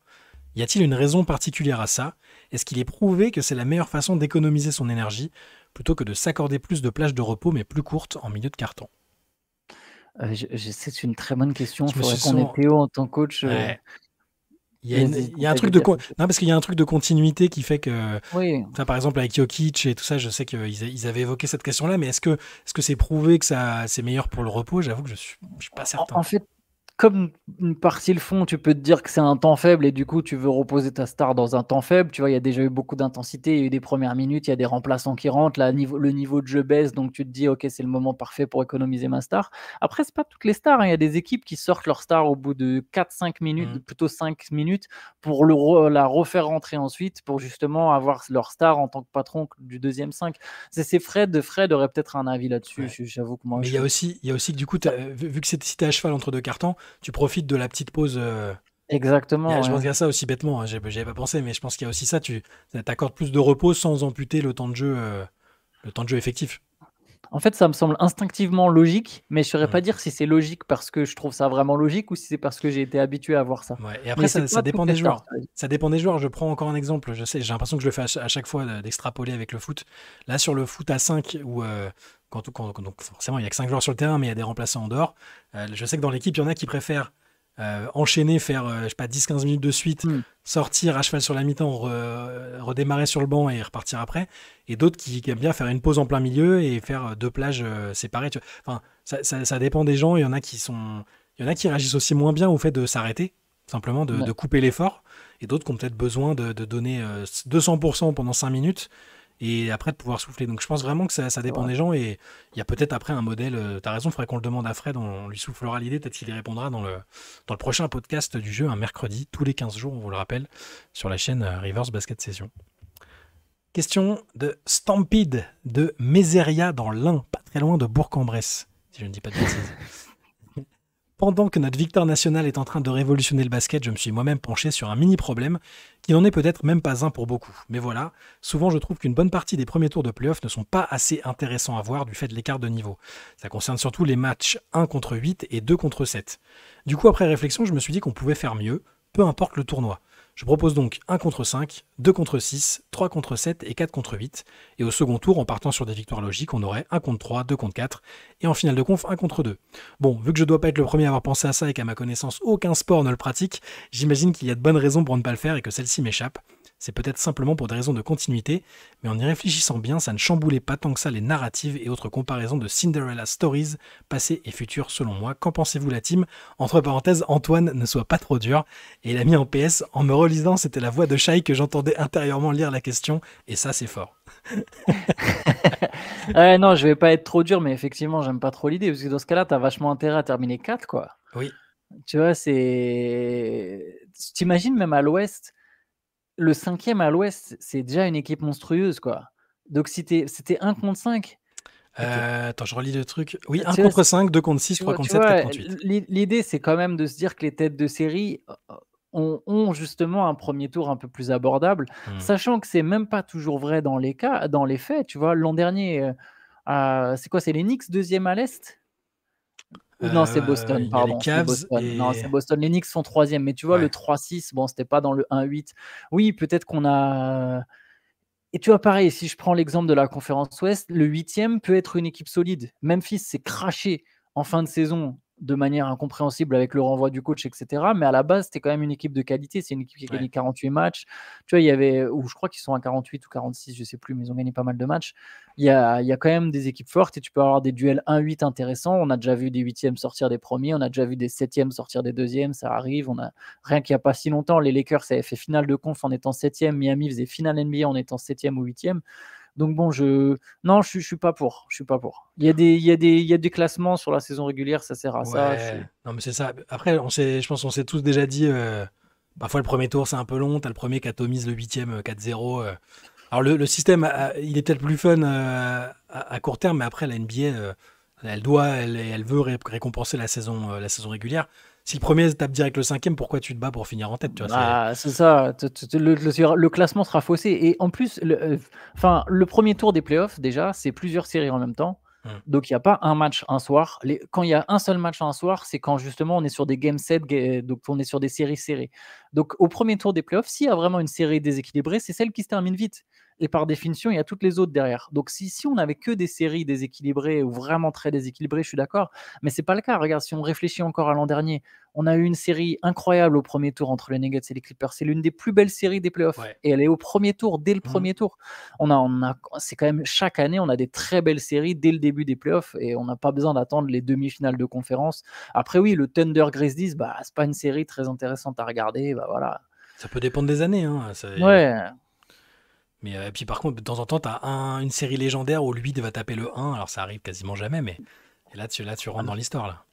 Y a-t-il une raison particulière à ça? Est-ce qu'il est prouvé que c'est la meilleure façon d'économiser son énergie plutôt que de s'accorder plus de plages de repos mais plus courtes en milieu de carton?
C'est une très bonne question. Il
Je me suis
faudrait qu'on ait
souvent...
Théo en tant que coach.
Ouais.
Vas-y,
Il y a un
conseille de
truc de
dire quelque chose.
non parce qu'il y a un truc de continuité qui fait que
Oui.
ça, par exemple avec Jokic et tout ça, je sais qu'ils avaient évoqué cette question-là, mais est-ce que c'est prouvé que ça c'est meilleur pour le repos? J'avoue que je suis pas certain.
En fait, comme une partie le font, tu peux te dire que c'est un temps faible et du coup, tu veux reposer ta star dans un temps faible. Tu vois, il y a déjà eu beaucoup d'intensité, il y a eu des premières minutes, il y a des remplaçants qui rentrent, là, le niveau de jeu baisse, donc tu te dis: «OK, c'est le moment parfait pour économiser ma star». Après, c'est pas toutes les stars, hein, il y a des équipes qui sortent leur star au bout de 4-5 minutes,
Mmh.
plutôt 5 minutes, pour la refaire rentrer ensuite, pour justement avoir leur star en tant que patron du deuxième 5. C'est Fred aurait peut-être un avis là-dessus.
Ouais.
J'avoue que moi,
Mais il y a aussi que du coup, vu que si t'es à cheval entre deux cartons, tu profites de la petite pause.
exactement,
Je pense
ouais.
qu'il y a ça aussi bêtement, hein, j'y avais pas pensé, mais je pense qu'il y a aussi ça, tu t'accordes plus de repos sans amputer le temps de jeu effectif.
En fait, ça me semble instinctivement logique, mais je saurais
Mm.
pas dire si c'est logique parce que je trouve ça vraiment logique ou si c'est parce que j'ai été habitué à voir ça.
Ouais. Et après,
Mais c'est
ça
pas
dépend
toutes
des
les stars,
joueurs.
tu as raison.
Ça dépend des joueurs. Je prends encore un exemple. Je sais, j'ai l'impression que je le fais à chaque fois d'extrapoler avec le foot. Là, sur le foot à 5, où donc forcément, il y a que 5 joueurs sur le terrain, mais il y a des remplaçants en dehors. Je sais que dans l'équipe, il y en a qui préfèrent enchaîner, faire je sais pas 10-15 minutes de suite,
Mmh.
sortir à cheval sur la mi-temps, redémarrer sur le banc et repartir après. Et d'autres qui aiment bien faire une pause en plein milieu et faire deux plages séparées. Tu vois. Enfin, ça dépend des gens. Il y en a qui réagissent aussi moins bien au fait de s'arrêter, simplement de
Ouais,
couper l'effort. Et d'autres qui ont peut-être besoin de donner 200% pendant 5 minutes et après de pouvoir souffler. Donc je pense vraiment que ça
c'est
dépend
vrai.
des gens et il y a peut-être après un modèle. T'as raison, il faudrait qu'on le demande à Fred, on lui soufflera l'idée, peut-être qu'il y répondra dans le prochain podcast du jeu, un mercredi, tous les 15 jours, on vous le rappelle, sur la chaîne Reverse Basket Session. Question de Stampede de Mézeria dans l'Ain, pas très loin de Bourg-en-Bresse, si je ne dis pas de bêtises. Pendant que notre victoire nationale est en train de révolutionner le basket, je me suis moi-même penché sur un mini-problème qui n'en est peut-être même pas un pour beaucoup. Mais voilà, souvent je trouve qu'une bonne partie des premiers tours de playoff ne sont pas assez intéressants à voir du fait de l'écart de niveau. Ça concerne surtout les matchs 1 contre 8 et 2 contre 7. Du coup, après réflexion, je me suis dit qu'on pouvait faire mieux, peu importe le tournoi. Je propose donc 1 contre 5, 2 contre 6, 3 contre 7 et 4 contre 8. Et au second tour, en partant sur des victoires logiques, on aurait 1 contre 3, 2 contre 4 et en finale de conf 1 contre 2. Bon, vu que je dois pas être le premier à avoir pensé à ça et qu'à ma connaissance aucun sport ne le pratique, j'imagine qu'il y a de bonnes raisons pour ne pas le faire et que celle-ci m'échappe. C'est peut-être simplement pour des raisons de continuité, mais en y réfléchissant bien, ça ne chamboulait pas tant que ça les narratives et autres comparaisons de Cinderella Stories, passées et futures selon moi. Qu'en pensez-vous la team? Entre parenthèses, Antoine, ne sois pas trop dur. Et il a mis en PS, en me relisant, c'était la voix de Shai que j'entendais intérieurement lire la question, et ça c'est fort.
Ouais, non, je vais pas être trop dur, mais effectivement, j'aime pas trop l'idée parce que dans ce cas-là, tu as vachement intérêt à terminer 4, quoi.
Oui.
Tu vois, tu même à l'Ouest, le cinquième à l'Ouest, c'est déjà une équipe monstrueuse, quoi. Donc si c'était 1 contre 5,
Attends, je relis le truc. Oui, 1
tu vois,
contre 5, 2 contre 6,
Tu
3
vois
contre
tu
7, 4
vois,
contre 8.
l'idée, c'est quand même de se dire que les têtes de série ont justement un premier tour un peu plus abordable,
Hmm.
sachant que c'est même pas toujours vrai dans les faits, tu vois? L'an dernier, c'est quoi? C'est les Knicks 2e à l'Est? Ou non, c'est Boston,
Il y a les
pardon, c'est
Cavs
Boston. Non,
et
c'est Boston. Les Knicks sont troisième, mais tu vois, le
ouais.
3-6, bon, c'était pas dans le 1-8. Oui, peut-être qu'on a. Et tu vois, pareil, si je prends l'exemple de la conférence Ouest, le huitième peut être une équipe solide. Memphis s'est craché en fin de saison de manière incompréhensible avec le renvoi du coach, etc. Mais à la base, c'était quand même une équipe de qualité. C'est une équipe qui a
Ouais.
gagné 48 matchs. Tu vois, il y avait, ou je crois qu'ils sont à 48 ou 46, je sais plus, mais ils ont gagné pas mal de matchs. Il y a quand même des équipes fortes et tu peux avoir des duels 1-8 intéressants. On a déjà vu des huitièmes sortir des premiers, on a déjà vu des septièmes sortir des deuxièmes, ça arrive. Rien qu'il n'y a pas si longtemps, les Lakers avaient fait finale de conf en étant septième, Miami faisait finale NBA en étant septième ou huitième. Donc bon, non, je suis pas pour. Je suis pas pour. Il y a des classements sur la saison régulière, ça sert à ça.
Ouais, non mais c'est ça. Après, je pense qu'on s'est tous déjà dit, parfois le premier tour c'est un peu long, t'as le premier qui atomise le huitième 4-0. Alors le système, il est peut-être plus fun à court terme, mais après la NBA, elle veut récompenser la saison régulière. Si le premier tape direct le cinquième, pourquoi tu te bats pour finir en tête, tu vois,
Bah, c'est ça. Le classement sera faussé. Et en plus, le premier tour des playoffs, déjà, c'est plusieurs séries en même temps.
Hmm.
Donc, il n'y a pas un match un soir. Quand il y a un seul match un soir, c'est quand justement on est sur des game sets, donc on est sur des séries serrées. Donc, au premier tour des playoffs, s'il y a vraiment une série déséquilibrée, c'est celle qui se termine vite. Et par définition, il y a toutes les autres derrière. Donc, si on n'avait que des séries déséquilibrées ou vraiment très déséquilibrées, je suis d'accord. Mais c'est pas le cas. Regarde, si on réfléchit encore à l'an dernier, on a eu une série incroyable au premier tour entre les Nuggets et les Clippers. C'est l'une des plus belles séries des playoffs.
Ouais.
Et elle est au premier tour, dès le
Hmm.
premier tour. C'est quand même chaque année, on a des très belles séries dès le début des playoffs et on n'a pas besoin d'attendre les demi-finales de conférence. Après, oui, le Thunder Grizzlies, bah, c'est pas une série très intéressante à regarder. Bah, voilà.
Ça peut dépendre des années, hein.
Ouais.
Mais puis par contre, de temps en temps, t'as une série légendaire où lui va taper le 1, alors ça arrive quasiment jamais, mais et là tu rentres dans l'histoire là.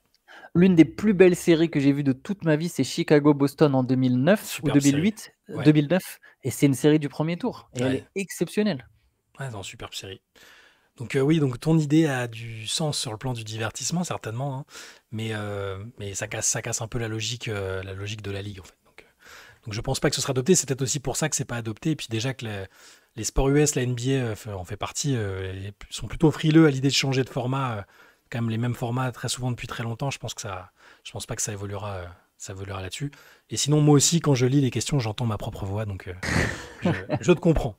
L'une des plus belles séries que j'ai vues de toute ma vie, c'est Chicago-Boston en 2009 ou
Superbe série.
2008,
Ouais,
2009, et c'est une série du premier tour. Et elle
ouais,
est exceptionnelle.
ouais, non, superbe série. Donc oui, donc ton idée a du sens sur le plan du divertissement certainement, hein, mais ça casse un peu la logique de la ligue en fait. Donc je pense pas que ce sera adopté. C'est peut-être aussi pour ça que c'est pas adopté. Et puis déjà que les sports US, la NBA en fait partie, et sont plutôt frileux à l'idée de changer de format. Quand même les mêmes formats très souvent depuis très longtemps. Je pense pas que ça évoluera là-dessus. Et sinon moi aussi quand je lis les questions, j'entends ma propre voix. Donc je te comprends.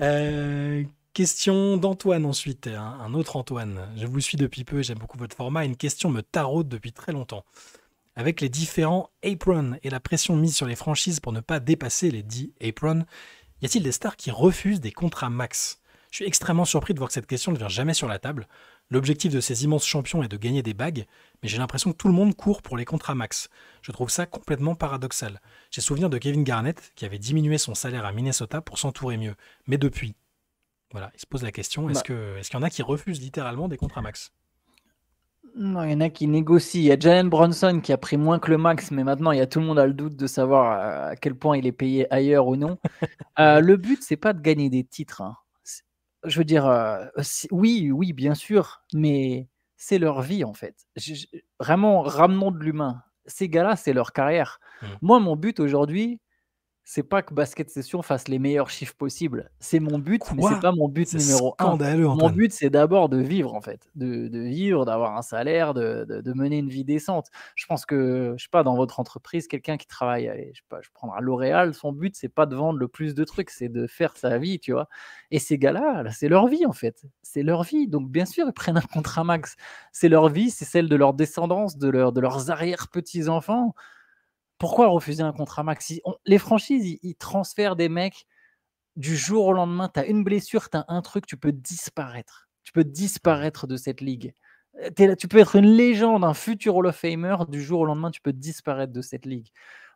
Euh, Question d'Antoine ensuite, un autre Antoine. Je vous suis depuis peu et j'aime beaucoup votre format. Une question me taraude depuis très longtemps. Avec les différents aprons et la pression mise sur les franchises pour ne pas dépasser les 10 aprons, y a-t-il des stars qui refusent des contrats max? Je suis extrêmement surpris de voir que cette question ne vient jamais sur la table. L'objectif de ces immenses champions est de gagner des bagues, mais j'ai l'impression que tout le monde court pour les contrats max. Je trouve ça complètement paradoxal. J'ai souvenir de Kevin Garnett qui avait diminué son salaire à Minnesota pour s'entourer mieux. Mais depuis, voilà, il se pose la question, est-ce
Bah,
qu'il y en a qui refusent littéralement des contrats max?
non, il y en a qui négocient. Il y a Jalen Brunson qui a pris moins que le max, mais maintenant, tout le monde a le doute de savoir à quel point il est payé ailleurs ou non.
Ouais,
Le but, c'est pas de gagner des titres, hein. Je veux dire, oui, oui, bien sûr, mais c'est leur vie, en fait. Vraiment, ramenons de l'humain. Ces gars-là, c'est leur carrière.
hmm.
Moi, mon but aujourd'hui, c'est pas que Basket Session fasse les meilleurs chiffres possibles. C'est mon but, mais c'est
Quoi?
pas mon but
C'est
numéro un.
scandaleux,
Mon
Antoine.
but, c'est d'abord de vivre, en fait, de vivre, d'avoir un salaire, de mener une vie décente. Je pense que, je sais pas, dans votre entreprise, quelqu'un qui travaille, allez, je sais pas, je prendrai L'Oréal, son but, c'est pas de vendre le plus de trucs, c'est de faire sa vie, tu vois. Et ces gars-là, là, c'est leur vie, en fait. C'est leur vie. Donc, bien sûr, ils prennent un contrat max. C'est leur vie, c'est celle de leur descendance, de leurs arrière-petits-enfants. Pourquoi refuser un contrat max? Les franchises, ils transfèrent des mecs du jour au lendemain. Tu as une blessure, tu as un truc, tu peux disparaître. Tu peux
Hmm.
disparaître de cette ligue. Tu peux être une légende, un futur Hall of Famer, du jour au lendemain, tu peux disparaître de cette ligue.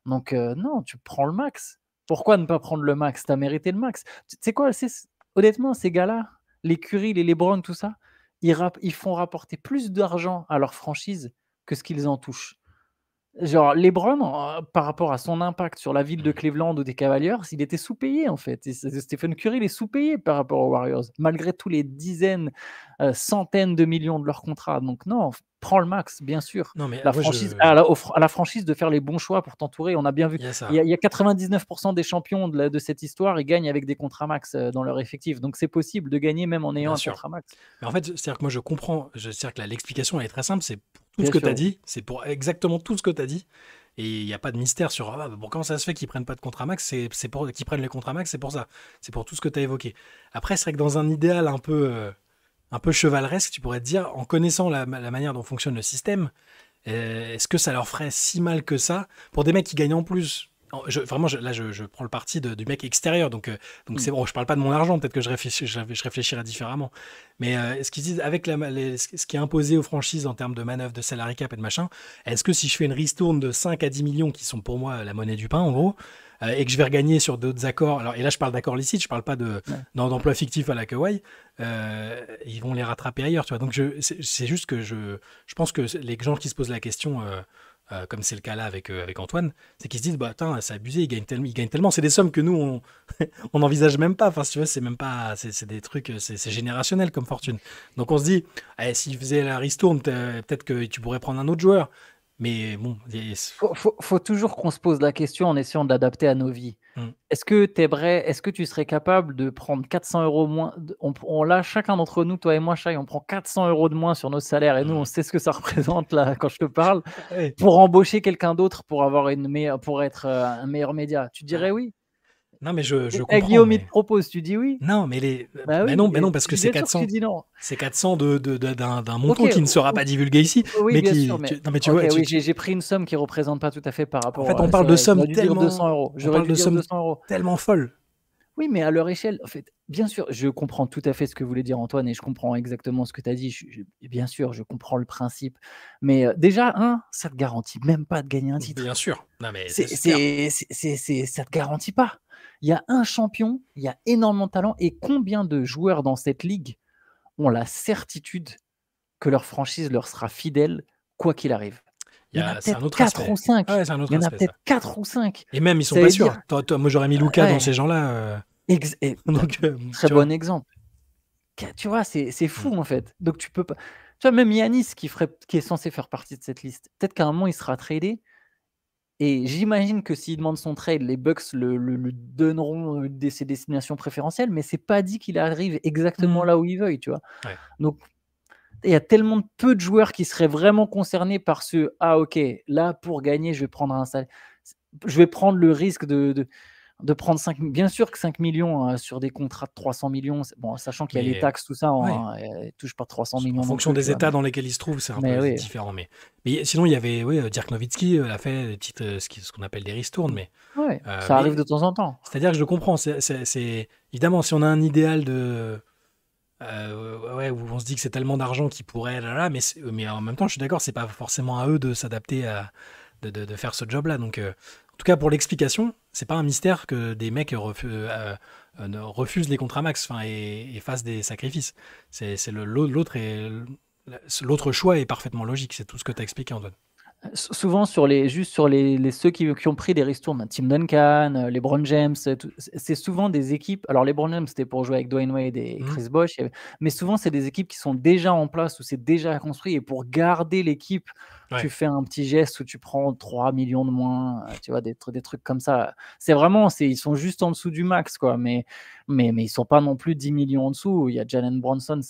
Donc, non, tu prends le max. Pourquoi ne pas prendre le max? Tu as mérité le max. Tu sais quoi? Honnêtement, ces gars-là, les Curry, les LeBron, tout ça, ils font rapporter plus d'argent à leur franchise que ce qu'ils en touchent. Genre LeBron, par rapport à son impact sur la ville de
Mhm.
Cleveland ou des Cavaliers, il était sous-payé en fait. Stephen Curry, il est sous-payé par rapport aux Warriors, malgré tous les dizaines, centaines de millions de leur contrat. Donc non, prends le max, bien sûr.
Non, mais
La
moi,
franchise, à la franchise de faire les bons choix pour t'entourer. On a bien vu,
il y a
il y a,
ça.
il y a 99% des champions de cette histoire, ils gagnent avec des contrats max dans leur effectif. Donc c'est possible de gagner même en ayant
Bien
un
sûr.
contrat max.
Mais en fait, c'est-à-dire que moi, je comprends. C'est-à-dire que l'explication, elle est très simple. C'est pour tout ce
Bien
que tu as
sûr.
dit. C'est pour exactement tout ce que tu as dit. Et il n'y a pas de mystère sur bon, comment ça se fait qu'ils prennent pas de contrat max. C'est pour qu'ils prennent les contrats max. C'est pour ça. C'est pour tout ce que tu as évoqué. Après, c'est vrai que dans un idéal un peu chevaleresque, tu pourrais te dire, en connaissant la manière dont fonctionne le système, est-ce que ça leur ferait si mal que ça pour des mecs qui gagnent en plus? Vraiment, là, je prends le parti du mec extérieur, donc
Mm.
c'est bon. Je parle pas de mon argent, peut-être que je réfléchirais différemment. Mais ce qu'ils disent avec ce qui est imposé aux franchises en termes de manœuvre, de salary cap et de machin, est-ce que si je fais une ristourne de 5 à 10 millions, qui sont pour moi la monnaie du pain en gros, et que je vais regagner sur d'autres accords, alors, et là je parle d'accords licites, je parle pas
Ouais.
d'emploi fictif à la Kawhi, ils vont les rattraper ailleurs, tu vois. Donc c'est juste que je pense que les gens qui se posent la question, comme c'est le cas là avec Antoine, c'est qu'ils se disent, bah attends, c'est abusé, ils gagnent tellement. C'est des sommes que nous, on n'envisage même pas. Enfin, si tu veux, c'est même pas, c'est des trucs, c'est générationnel comme fortune. Donc on se dit, eh, s'ils faisaient la ristourne, peut-être que tu pourrais prendre un autre joueur. Mais bon,
Faut toujours qu'on se pose la question en essayant de l'adapter à nos vies.
hmm.
Est-ce que tu serais capable de prendre 400 € moins là, chacun d'entre nous, toi et moi, Shai, on prend 400 € de moins sur nos salaires et nous, on
Hmm.
sait ce que ça représente là quand je te parle,
Ouais.
pour embaucher quelqu'un d'autre pour avoir pour être un meilleur média. Tu dirais
Ah,
oui?
non, mais je
Et
comprends,
Guillaume, il te
mais
propose, tu dis oui?
non,
Bah oui,
mais
et
non, parce que
bien sûr que tu dis non.
c'est 400 d'un
OK,
montant qui ne sera pas divulgué ici,
oui,
mais
bien sûr,
non, mais tu
OK,
vois,
oui, j'ai pris une somme qui représente pas tout à fait par
en
rapport,
fait, on
c'est
parle de
vrai,
sommes tellement, on
J'aurais
parle
dû
de
dire
sommes
200 €.
tellement folles.
Oui, mais à leur échelle, en fait, bien sûr, je comprends tout à fait ce que voulait dire Antoine et je comprends exactement ce que tu as dit. Bien sûr, je comprends le principe. Mais déjà, ça te garantit même pas de gagner un
Bien
titre.
sûr. Non, mais c'est clair.
Ça te garantit pas. Il y a un champion, il y a énormément de talent. Et combien de joueurs dans cette ligue ont la certitude que leur franchise leur sera fidèle, quoi qu'il arrive? Il y en a
C'est un
peut-être
autre
4 ou
aspect. Ah
5.
ouais, c'est un
Il
autre
y en a
aspect, ça.
peut-être 4 ou 5.
Et même, ils sont
Ça
pas
veut
sûrs.
dire,
Moi, j'aurais mis Luca dans
ouais,
ces gens-là. Donc,
très
tu vois.
bon exemple. Tu vois, c'est
Mm.
fou en fait. Donc tu peux pas, tu vois, même Yanis qui est censé faire partie de cette liste, peut-être qu'à un moment il sera tradé et j'imagine que s'il demande son trade, les Bucks le donneront, ses destinations préférentielles, mais c'est pas dit qu'il arrive exactement
Mm.
là où il veuille, tu vois?
Ouais.
Donc il y a tellement peu de joueurs qui seraient vraiment concernés par ce: «Ah OK, là pour gagner, je vais prendre un salaire, je vais prendre le risque de prendre 5, bien sûr que 5 millions sur des contrats de 300 millions, c'est bon, sachant qu'il y a les
Mais
taxes, tout ça,
ouais.
hein, ils touchent pas 300
En
millions non
fonction
plus, tu
des
vois?
états dans lesquels ils se trouvent, c'est un
Mais
peu
oui,
différent. Mais sinon, il y avait, oui, Dirk Nowitzki, a fait des petites, ce qu'on appelle des ristournes.
ouais, ça arrive
Mais
de temps en temps.
c'est-à-dire que je comprends. Évidemment, si on a un idéal ouais, où on se dit que c'est tellement d'argent qu'ils pourraient, mais, mais en même temps, je suis d'accord, c'est pas forcément à eux de s'adapter de faire ce job-là. Donc, en tout cas, pour l'explication, c'est pas un mystère que des mecs ne refusent les contrats max, enfin, et fassent des sacrifices. L'autre choix est parfaitement logique. C'est tout ce que tu as expliqué, Antoine.
Souvent juste sur les ceux qui ont pris des ristournes, Tim Duncan, LeBron James, tout c'est souvent des équipes, alors LeBron James, c'était pour jouer avec Dwayne Wade et
Mhm.
Chris Bosh, mais souvent c'est des équipes qui sont déjà en place, où c'est déjà construit et pour garder l'équipe, tu
Ouais.
fais un petit geste où tu prends 3 millions de moins, tu vois? Des trucs comme ça. Ils sont juste en dessous du max, quoi, mais ils sont pas non plus 10 millions en dessous. Il y a Jalen Brunson,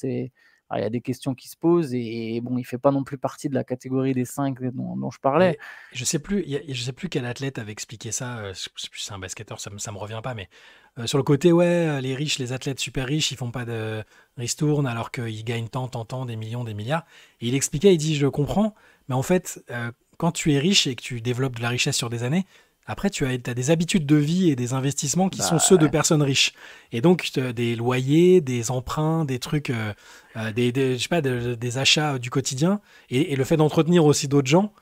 il y a des questions qui se posent et bon, il fait pas non plus partie de la catégorie des 5 dont je parlais.
Mais je sais plus quel athlète avait expliqué ça. Je sais plus si c'est un basketteur, ça me revient pas. Mais sur le côté, ouais, les riches, les athlètes super riches, ils font pas de ristourne alors qu'ils gagnent tant, des millions, des milliards. Et il expliquait, il dit, je comprends, mais en fait, quand tu es riche et que tu développes de la richesse sur des années, après, tu as des habitudes de vie et des investissements qui sont
Bah,
ceux de
ouais.
personnes riches. Et donc, des loyers, des emprunts, des trucs, je sais pas, des achats du quotidien, et le fait d'entretenir aussi d'autres gens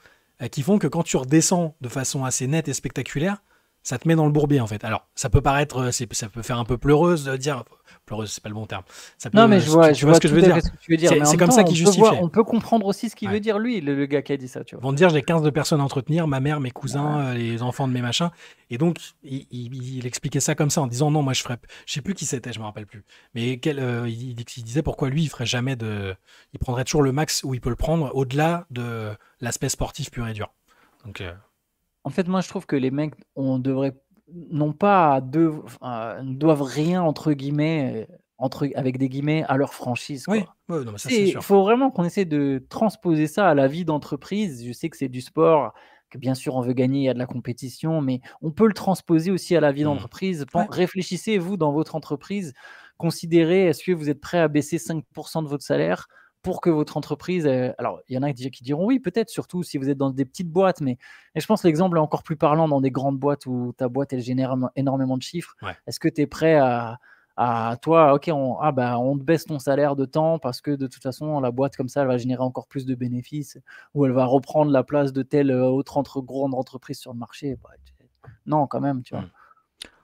qui font que quand tu redescends de façon assez nette et spectaculaire, Ça te met dans le bourbier, en fait. Alors, ça peut paraître, ça peut faire un peu pleureuse de dire, pleureuse, c'est pas le bon terme. Ça
Non, mais
peut, tu vois ce que je
tout
veux
à
dire?
fait ce que tu veux dire. Mais en
C'est
même
comme
temps,
ça qu'il justifiait.
on peut comprendre aussi ce qu'il veut
Ouais.
dire, lui, le gars qui a dit ça, tu
Ils
vois.
vont te dire, j'ai 15 de personnes à entretenir, ma mère, mes cousins,
Ouais.
les enfants de mes machins. Et donc, il expliquait ça comme ça, en disant, non, moi, je ferais. Je sais plus qui c'était, je me rappelle plus. Mais il disait pourquoi lui, il ferait jamais de. Il prendrait toujours le max où il peut le prendre, au-delà de l'aspect sportif pur et dur. Donc,
En fait, moi, je trouve que les mecs, non pas doivent rien entre guillemets, avec des guillemets, à leur franchise,
oui,
quoi.
ouais, non, mais ça, c'est
Il
sûr.
faut vraiment qu'on essaie de transposer ça à la vie d'entreprise. Je sais que c'est du sport, que bien sûr on veut gagner, il y a de la compétition, mais on peut le transposer aussi à la vie
Mhm.
d'entreprise.
Ouais.
Réfléchissez, vous, dans votre entreprise, considérez, est-ce que vous êtes prêt à baisser 5% de votre salaire pour que votre entreprise, alors il y en a qui diront oui, peut-être, surtout si vous êtes dans des petites boîtes, mais je pense que l'exemple est encore plus parlant dans des grandes boîtes où ta boîte, elle génère énormément de chiffres.
Ouais.
Est-ce que tu es prêt à toi, ok, on te baisse ton salaire de temps parce que de toute façon, la boîte comme ça, elle va générer encore plus de bénéfices ou elle va reprendre la place de telle autre grande entreprise sur le marché. Bah, non, quand même, tu vois.
Mhm.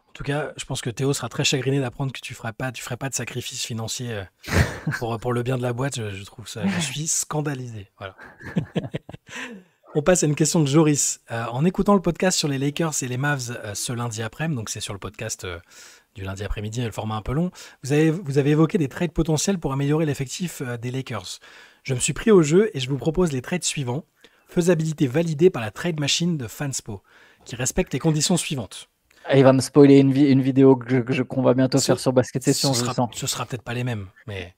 En tout cas, je pense que Théo sera très chagriné d'apprendre que tu ferais pas de sacrifice financier pour le bien de la boîte. Je trouve ça, je suis scandalisé. Voilà. On passe à une question de Joris. En écoutant le podcast sur les Lakers et les Mavs ce lundi après-midi, donc c'est sur le podcast du lundi après-midi, le format un peu long, vous avez évoqué des trades potentiels pour améliorer l'effectif des Lakers. Je me suis pris au jeu et je vous propose les trades suivants. Faisabilité validée par la trade machine de Fanspo, qui respecte les conditions suivantes.
Il va me spoiler une vidéo qu'on va bientôt faire sur Basket Session, je le sens.
Ce sera peut-être pas les mêmes, mais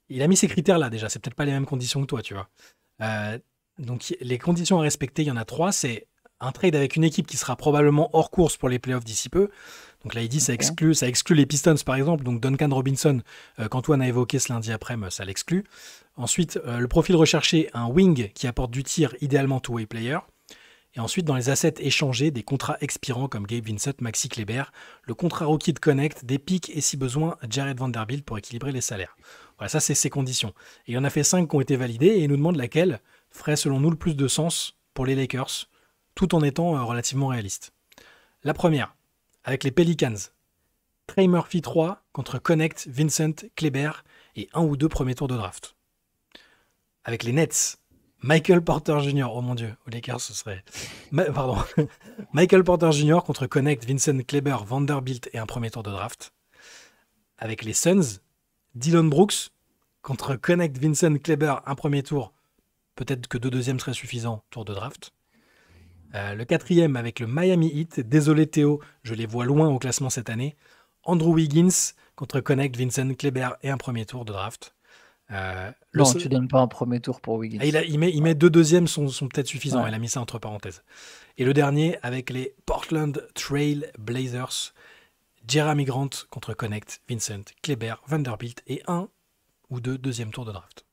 il a mis ces critères-là déjà. C'est peut-être pas les mêmes conditions que toi, tu vois. Donc les conditions à respecter, il y en a 3. C'est un trade avec une équipe qui sera probablement hors course pour les playoffs d'ici peu. Donc là, il dit ça exclut les Pistons, par exemple. Donc Duncan Robinson, qu'Antoine a évoqué ce lundi après, ça l'exclut. Ensuite, le profil recherché, un wing qui apporte du tir, idéalement two-way player. Et ensuite, dans les assets échangés, des contrats expirants comme Gabe Vincent, Maxi Kleber, le contrat rookie de Connect, des pics et si besoin, Jared Vanderbilt pour équilibrer les salaires. Voilà, ça c'est ses conditions. Et il en a fait 5 qui ont été validées et il nous demande laquelle ferait selon nous le plus de sens pour les Lakers, tout en étant relativement réaliste. La première, avec les Pelicans, Trey Murphy 3 contre Connect, Vincent, Kleber et 1 ou 2 premiers tours de draft. Avec les Nets, Michael Porter Jr. Oh mon Dieu, aux Lakers ce serait... Pardon. Michael Porter Jr. contre Connect, Vincent, Kleber, Vanderbilt et un premier tour de draft. Avec les Suns, Dillon Brooks contre Connect, Vincent, Kleber, un premier tour. Peut-être que 2 deuxièmes seraient suffisants, tour de draft. Le 4e avec le Miami Heat. Désolé Théo, je les vois loin au classement cette année. Andrew Wiggins contre Connect, Vincent, Kleber et un premier tour de draft.
Non, tu donnes pas un premier tour pour Wiggins.
Il met 2 deuxièmes sont peut-être suffisants. Ouais. Il a mis ça entre parenthèses. Et le dernier avec les Portland Trail Blazers. Jeremy Grant contre Connect, Vincent, Kleber, Vanderbilt et 1 ou 2 deuxième tours de draft.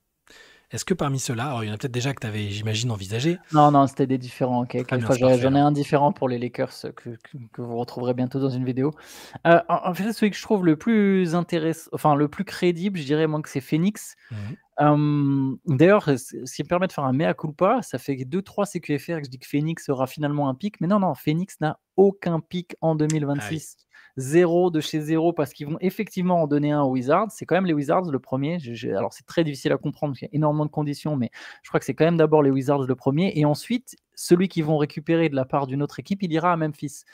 Est-ce que parmi ceux-là, alors il y en a peut-être déjà que tu avais, j'imagine, envisagé.
Non, c'était des différents. J'en ai un différent pour les Lakers que vous retrouverez bientôt dans une vidéo. En fait, celui que je trouve le plus intéressant, enfin le plus crédible, je dirais moi que c'est Phoenix. D'ailleurs, ce qui me permet de faire un mea culpa, ça fait 2-3 CQFR que je dis que Phoenix aura finalement un pic, mais non, Phoenix n'a aucun pic en 2026. 0 de chez 0 parce qu'ils vont effectivement en donner un aux Wizards. C'est quand même les Wizards le premier. Alors, c'est très difficile à comprendre parce qu'il y a énormément de conditions, mais je crois que c'est quand même d'abord les Wizards le premier. Et ensuite, celui qu'ils vont récupérer de la part d'une autre équipe, il ira à Memphis.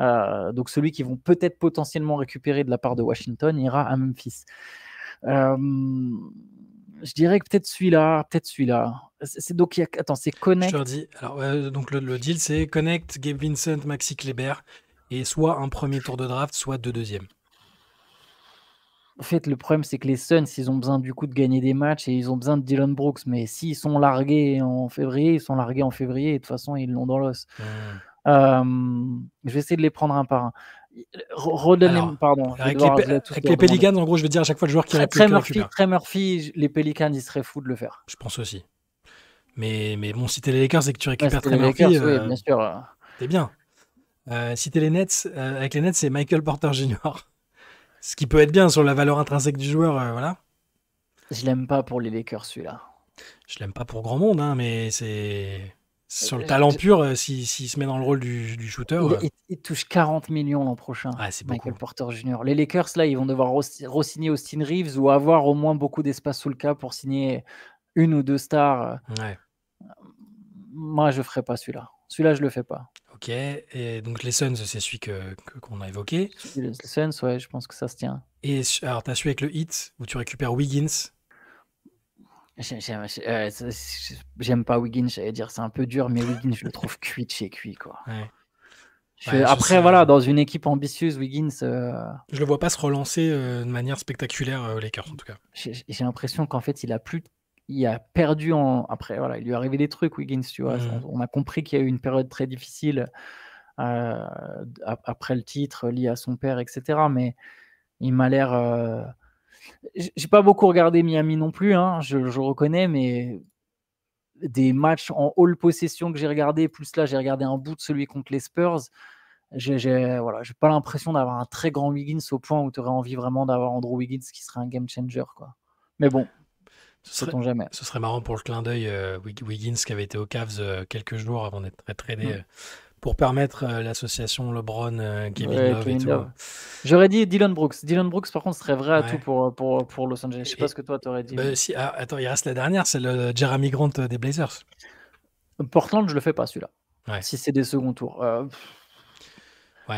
Donc, celui qu'ils vont peut-être potentiellement récupérer de la part de Washington ira à Memphis. Je dirais que peut-être celui-là. Donc, c'est Connect.
Je te redis. Alors, donc le deal, c'est Connect, Gabe Vincent, Maxi Kleber. Et soit un premier tour de draft, soit 2 deuxièmes.
En fait, le problème, c'est que les Suns, ils ont besoin du coup de gagner des matchs et ils ont besoin de Dillon Brooks. Mais s'ils sont largués en février, ils sont largués en février. Et de toute façon, ils l'ont dans l'os. Je vais essayer de les prendre un par un. Pardon.
Avec les Pelicans, en gros, je vais dire à chaque fois le joueur qui récupère.
Trey Murphy, les Pelicans, ils seraient fous de le faire.
Je pense aussi. Mais bon, si t'es les Lakers et que tu récupères Trey Murphy,
oui, bien sûr.
T'es bien. Si t'es les Nets, avec les Nets, c'est Michael Porter Jr. Ce qui peut être bien sur la valeur intrinsèque du joueur, voilà.
Je l'aime pas pour les Lakers, celui-là.
Je l'aime pas pour grand monde, hein, mais c'est Sur le
Je-
talent
je-
pur, s'il se met dans le rôle du shooter,
il touche 40 millions l'an prochain,
ouais, c'est beaucoup.
Michael Porter Jr. Les Lakers, là, ils vont devoir re-signer Austin Reeves ou avoir au moins beaucoup d'espace sous le cap pour signer une ou deux stars.
Ouais.
Moi, je ferai pas celui-là. Celui-là, je le fais pas.
Ok. Et donc les Suns, c'est celui qu'on a évoqué.
Les Suns, ouais, je pense que ça se tient.
Et alors, tu as celui avec le Heat où tu récupères Wiggins.
J'aime pas Wiggins, j'allais dire, c'est un peu dur, mais Wiggins, je le trouve cuit de chez cuit, quoi.
Ouais. Ouais,
Après, voilà, dans une équipe ambitieuse, Wiggins,
je le vois pas se relancer de manière spectaculaire aux Lakers, en tout cas.
j'ai l'impression qu'en fait, il a perdu en. Après, voilà, il lui est arrivé des trucs, Wiggins, tu vois. On a compris qu'il y a eu une période très difficile après le titre lié à son père, etc. Mais il m'a l'air. J'ai pas beaucoup regardé Miami non plus, hein, je reconnais, mais des matchs en all possession que j'ai regardé, plus là, j'ai regardé un bout de celui contre les Spurs. Voilà, j'ai pas l'impression d'avoir un très grand Wiggins au point où tu aurais envie vraiment d'avoir Andrew Wiggins qui serait un game changer, quoi. Mais bon, sait-on jamais.
Ce serait marrant pour le clin d'œil, Wiggins qui avait été aux Cavs quelques jours avant d'être tradé pour permettre l'association LeBron, Kevin Love et tout.
Love. J'aurais dit Dillon Brooks. Dillon Brooks, par contre, serait vrai atout pour Los Angeles. Je sais pas ce que toi t'aurais dit.
Attends, il reste la dernière, c'est le Jeremy Grant des Blazers.
Portland, je le fais pas celui-là.
Ouais.
Si c'est des seconds tours.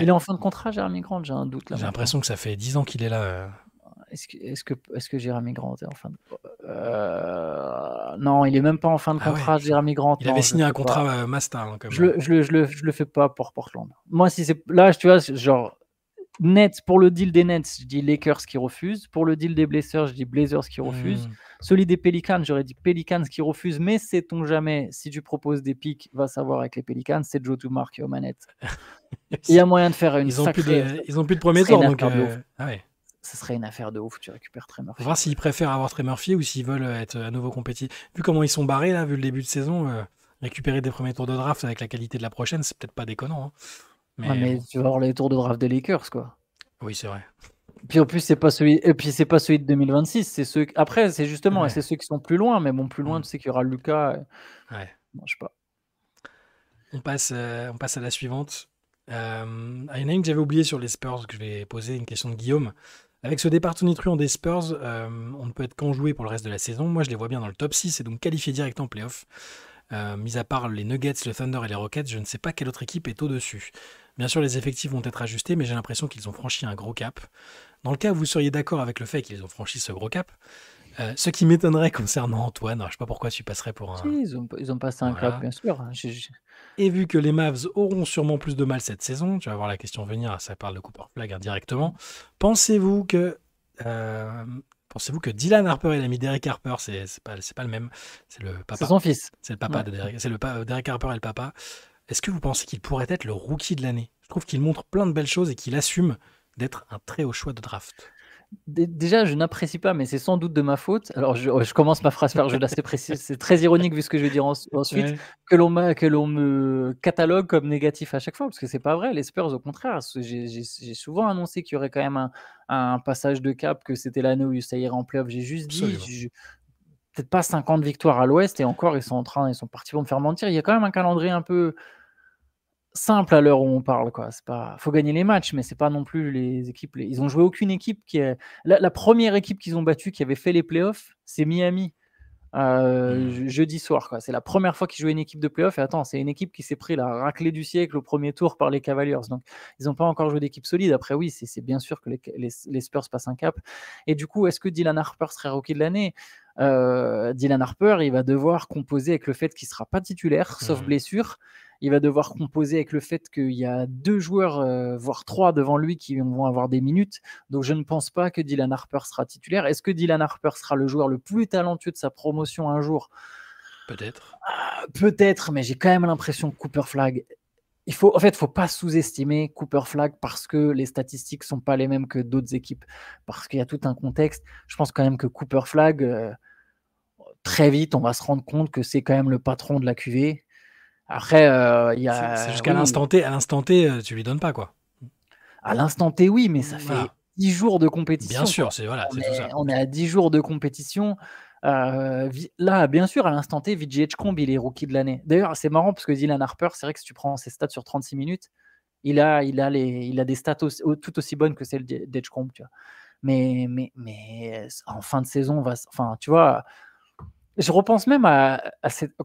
Il est en fin de contrat, Jeremy Grant, j'ai un doute là.
J'ai l'impression que ça fait 10 ans qu'il est là.
Est-ce que Jeremy Grant est en fin de... non, il est même pas en fin de contrat, Jeremy Grant.
Il avait signé un contrat master.
Je le fais pas pour Portland. Moi, si c'est là, tu vois, genre Nets, pour le deal des Nets, je dis Lakers qui refusent. Pour le deal des Blazers, je dis Blazers qui refusent. Celui des Pelicans, j'aurais dit Pelicans qui refusent. Mais sait-on jamais, si tu proposes des pics, va savoir avec les Pelicans, c'est Joe Dumars qui est aux manettes. Il y a moyen de faire une sacrée...
Ils ont plus de premier tour, donc...
Ce serait une affaire de ouf, tu récupères Trey Murphy.
Faut voir s'ils préfèrent avoir Trey Murphy ou s'ils veulent être à nouveau compétitifs. Vu comment ils sont barrés, là, vu le début de saison, récupérer des premiers tours de draft avec la qualité de la prochaine, c'est peut-être pas déconnant. Hein.
Mais tu vas avoir les tours de draft des Lakers, quoi.
Oui, c'est vrai.
Puis en plus, c'est pas celui de 2026. C'est ceux... Après, c'est justement, c'est ceux qui sont plus loin, mais bon, plus loin, tu sais qu'il y aura Lucas. Bon, je sais pas.
On passe à la suivante. Il y en a une que j'avais oubliée sur les Spurs, que je vais poser, une question de Guillaume. Avec ce départ tonitruant des Spurs, on ne peut être qu'enjoué pour le reste de la saison. Moi, je les vois bien dans le top 6 et donc qualifiés direct en playoff. Mis à part les Nuggets, le Thunder et les Rockets, je ne sais pas quelle autre équipe est au-dessus. Bien sûr, les effectifs vont être ajustés, mais j'ai l'impression qu'ils ont franchi un gros cap. Dans le cas où vous seriez d'accord avec le fait qu'ils ont franchi ce gros cap, ce qui m'étonnerait concernant Antoine, alors je ne sais pas pourquoi tu passerais pour un...
Si, ils ont passé un cap, bien sûr.
Et vu que les Mavs auront sûrement plus de mal cette saison, tu vas voir la question venir, ça parle de Cooper Flag indirectement, pensez-vous que Dylan Harper et l'ami Derek Harper, c'est pas le même, c'est le papa.
C'est son fils.
C'est le papa de Derek, Derek Harper et le papa. Est-ce que vous pensez qu'il pourrait être le rookie de l'année? Je trouve qu'il montre plein de belles choses et qu'il assume d'être un très haut choix de draft.
Déjà, je n'apprécie pas, mais c'est sans doute de ma faute. Alors, je commence ma phrase par jeu assez précise. C'est très ironique vu ce que je vais dire ensuite, que l'on me catalogue comme négatif à chaque fois, parce que c'est pas vrai. Les Spurs, au contraire, j'ai souvent annoncé qu'il y aurait quand même un passage de cap, que c'était l'année où ça irait en playoff. J'ai juste dit, peut-être pas 50 victoires à l'Ouest, et encore, ils sont partis pour me faire mentir. Il y a quand même un calendrier un peu simple à l'heure où on parle, quoi. C'est pas, faut gagner les matchs, mais c'est pas non plus les équipes. Ils ont joué aucune équipe qui est la première équipe qu'ils ont battue qui avait fait les playoffs, c'est Miami. Jeudi soir, quoi. C'est la première fois qu'ils jouaient une équipe de playoff. Et attends, c'est une équipe qui s'est pris la raclée du siècle au premier tour par les Cavaliers. Donc, ils n'ont pas encore joué d'équipe solide. Après, oui, c'est bien sûr que les Spurs passent un cap. Et du coup, est-ce que Dylan Harper serait rookie de l'année? Dylan Harper, il va devoir composer avec le fait qu'il ne sera pas titulaire, sauf blessure. Il va devoir composer avec le fait qu'il y a 2 joueurs, voire 3 devant lui qui vont avoir des minutes. Donc, je ne pense pas que Dylan Harper sera titulaire. Est-ce que Dylan Harper sera le joueur le plus talentueux de sa promotion un jour?
Peut-être.
Peut-être, mais j'ai quand même l'impression que Cooper Flag... faut pas sous-estimer Cooper Flag parce que les statistiques ne sont pas les mêmes que d'autres équipes. Parce qu'il y a tout un contexte. Je pense quand même que Cooper Flag, très vite, on va se rendre compte que c'est quand même le patron de la QV. Après, il y a...
C'est jusqu'à l'instant T. À l'instant T, tu lui donnes pas, quoi.
À l'instant T, oui, mais ça fait 10 jours de compétition.
Bien sûr, c'est tout ça.
On est à 10 jours de compétition. Là, bien sûr, à l'instant T, VJ Edgecombe, il est rookie de l'année. D'ailleurs, c'est marrant parce que Dylan Harper, c'est vrai que si tu prends ses stats sur 36 minutes, il a des stats tout aussi bonnes que celles d'Edgecombe, tu vois. Mais en fin de saison, enfin, tu vois, je repense même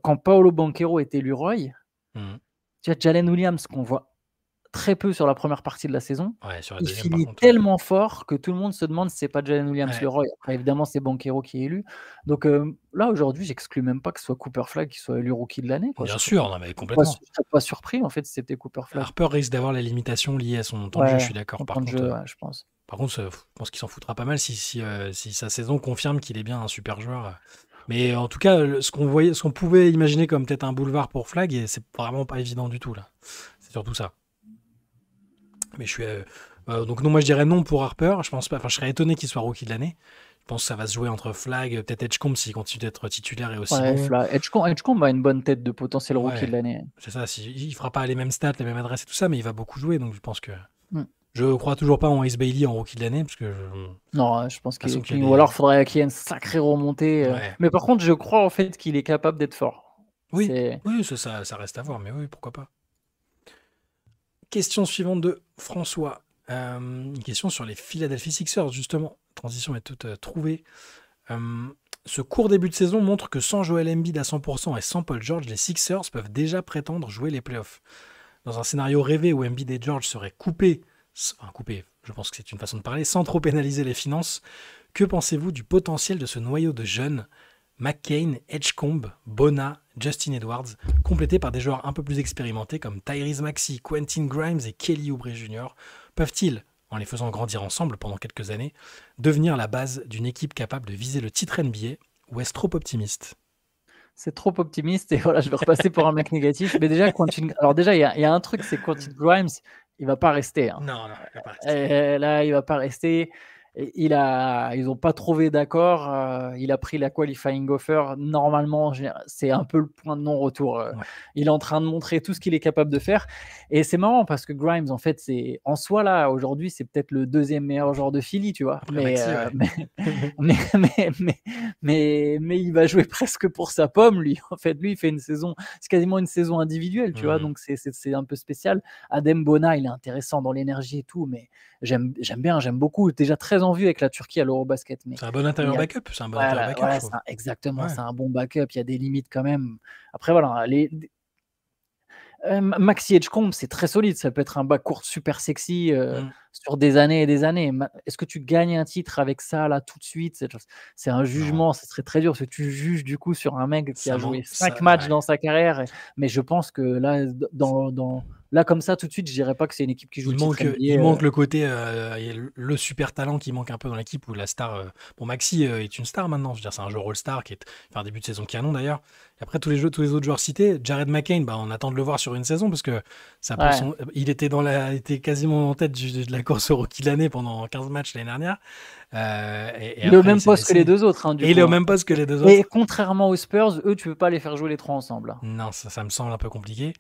quand Paolo Banchero était élu Roy.
Mhm.
Tu vois, Jalen Williams, qu'on voit très peu sur la première partie de la saison,
Ouais, sur la
il
deuxième, par
finit
contre, ouais.
tellement fort que tout le monde se demande si c'est pas Jalen Williams
Ouais.
le Roy. Après, évidemment, c'est Banchero qui est élu. Donc là, aujourd'hui, j'exclus même pas que ce soit Cooper Flag qui soit élu rookie de l'année, quoi.
Bien
Je serais
sûr, non, mais
pas,
complètement.
je serais pas surpris en fait si c'était Cooper Flag.
Harper risque d'avoir les limitations liées à son temps de jeu, je
Ouais,
suis d'accord.
son
Par
temps de
contre,
jeu, ouais, je pense.
je pense qu'il s'en foutra pas mal si sa saison confirme qu'il est bien un super joueur. Mais en tout cas, ce qu'on pouvait imaginer comme peut-être un boulevard pour Flag, et c'est vraiment pas évident du tout là. C'est surtout ça. Mais donc non, moi je dirais non pour Harper. Je pense pas. Enfin, je serais étonné qu'il soit rookie de l'année. Je pense que ça va se jouer entre Flag, peut-être Edgecombe s'il continue d'être titulaire et aussi
Ouais,
bon.
Edgecombe a une bonne tête de potentiel rookie de
Ouais,
l'année.
c'est ça. Il fera pas les mêmes stats, les mêmes adresses et tout ça, mais il va beaucoup jouer. Donc je pense que
Hmm.
je crois toujours pas en Ace Bailey en rookie de l'année parce que
Non, je pense
façon qu'il y a
ou alors
des.
il faudrait qu'il y ait une sacrée remontée.
Ouais.
Mais par contre, je crois en fait qu'il est capable d'être fort.
Oui,
C'est
oui, ça reste à voir, mais oui, pourquoi pas. Question suivante de François. Une question sur les Philadelphia Sixers, justement. La transition est toute trouvée. Ce court début de saison montre que sans Joel Embiid à 100% et sans Paul George, les Sixers peuvent déjà prétendre jouer les playoffs. Dans un scénario rêvé où Embiid et George seraient coupés, je pense que c'est une façon de parler, sans trop pénaliser les finances, que pensez-vous du potentiel de ce noyau de jeunes McCain, Edgecombe, Bona, Justin Edwards, complétés par des joueurs un peu plus expérimentés comme Tyrese Maxey, Quentin Grimes et Kelly Oubre Jr. Peuvent-ils, en les faisant grandir ensemble pendant quelques années, devenir la base d'une équipe capable de viser le titre NBA, ou est-ce trop optimiste?
c'est trop optimiste et voilà, je vais repasser pour un mec négatif. Mais déjà, alors déjà, il y a un truc, c'est Quentin Grimes, il va pas rester.
Non, il va pas rester.
Et là, il va pas rester. Ils n'ont pas trouvé d'accord. Il a pris la qualifying offer. Normalement, c'est un peu le point de non-retour.
Ouais.
Il est en train de montrer tout ce qu'il est capable de faire. Et c'est marrant parce que Grimes, en fait, en soi, là, aujourd'hui, c'est peut-être le deuxième meilleur joueur de Philly, tu vois.
Après Maxi, ouais.
Mais il va jouer presque pour sa pomme, lui. En fait, lui, il fait c'est quasiment une saison individuelle, tu vois. Donc, c'est un peu spécial. Adem Bona, il est intéressant dans l'énergie et tout, mais j'aime beaucoup. Déjà très en vue avec la Turquie à l'Eurobasket.
C'est un bon intérieur backup, je trouve.
Exactement,
Ouais.
c'est un bon backup. Il y a des limites quand même. Après, voilà, Maxi Edgecombe, c'est très solide. Ça peut être un backcourt super sexy sur des années et des années. Est-ce que tu gagnes un titre avec ça là tout de suite? C'est un
Non.
jugement, ce serait très dur parce que tu juges du coup sur un mec qui a joué 5
ouais.
matchs dans sa carrière. Mais je pense que là, là comme ça tout de suite, je dirais pas que c'est une équipe qui joue le titre NBA.
Il manque le côté, le super talent qui manque un peu dans l'équipe où la star. Bon, Maxi est une star maintenant. Je veux dire, c'est un joueur All-Star qui fait un début de saison canon d'ailleurs. Et après tous les autres joueurs cités, Jared McCain, on attend de le voir sur une saison parce que il était quasiment en tête de la course au rookie de l'année pendant 15 matchs l'année dernière.
Il est au même poste que les deux autres.
Il est au même poste que les deux autres.
Et contrairement aux Spurs, eux, tu peux pas les faire jouer les trois ensemble.
Non, ça me semble un peu compliqué.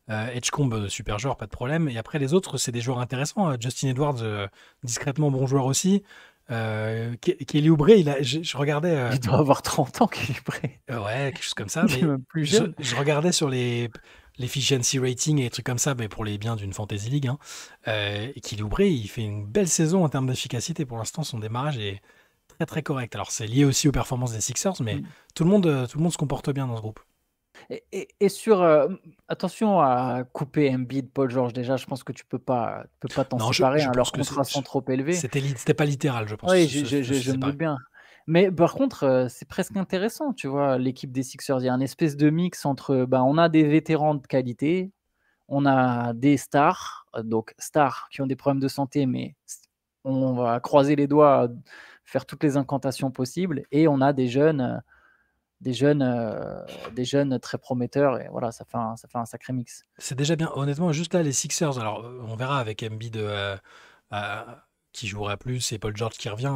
Edgecombe, super joueur, pas de problème. Et après, les autres, c'est des joueurs intéressants. Justin Edwards, discrètement bon joueur aussi. Kelly Oubre, je regardais.
Il doit avoir 30 ans, Kelly Oubre.
Ouais, quelque chose comme ça.
Il est même plus jeune.
Je regardais sur l'efficiency rating et des trucs comme ça, mais pour les biens d'une fantasy league. Et Kelly Oubre, il fait une belle saison en termes d'efficacité. Pour l'instant, son démarrage est très très correct. Alors, c'est lié aussi aux performances des Sixers, mais tout le monde se comporte bien dans ce groupe.
Et sur attention à couper Embiid, Paul George, déjà, je pense que tu peux pas t'en séparer. Leurs contrats sont trop élevés.
C'était pas littéral, je pense.
Oui, je me doute bien. Mais par contre, c'est presque intéressant, tu vois, l'équipe des Sixers. Il y a un espèce de mix entre, on a des vétérans de qualité, on a des stars, donc stars qui ont des problèmes de santé, mais on va croiser les doigts, faire toutes les incantations possibles, et on a des jeunes très prometteurs, et voilà, ça fait un sacré mix.
C'est déjà bien. Honnêtement, juste là, les Sixers, alors on verra avec Embiid qui jouera plus et Paul George qui revient,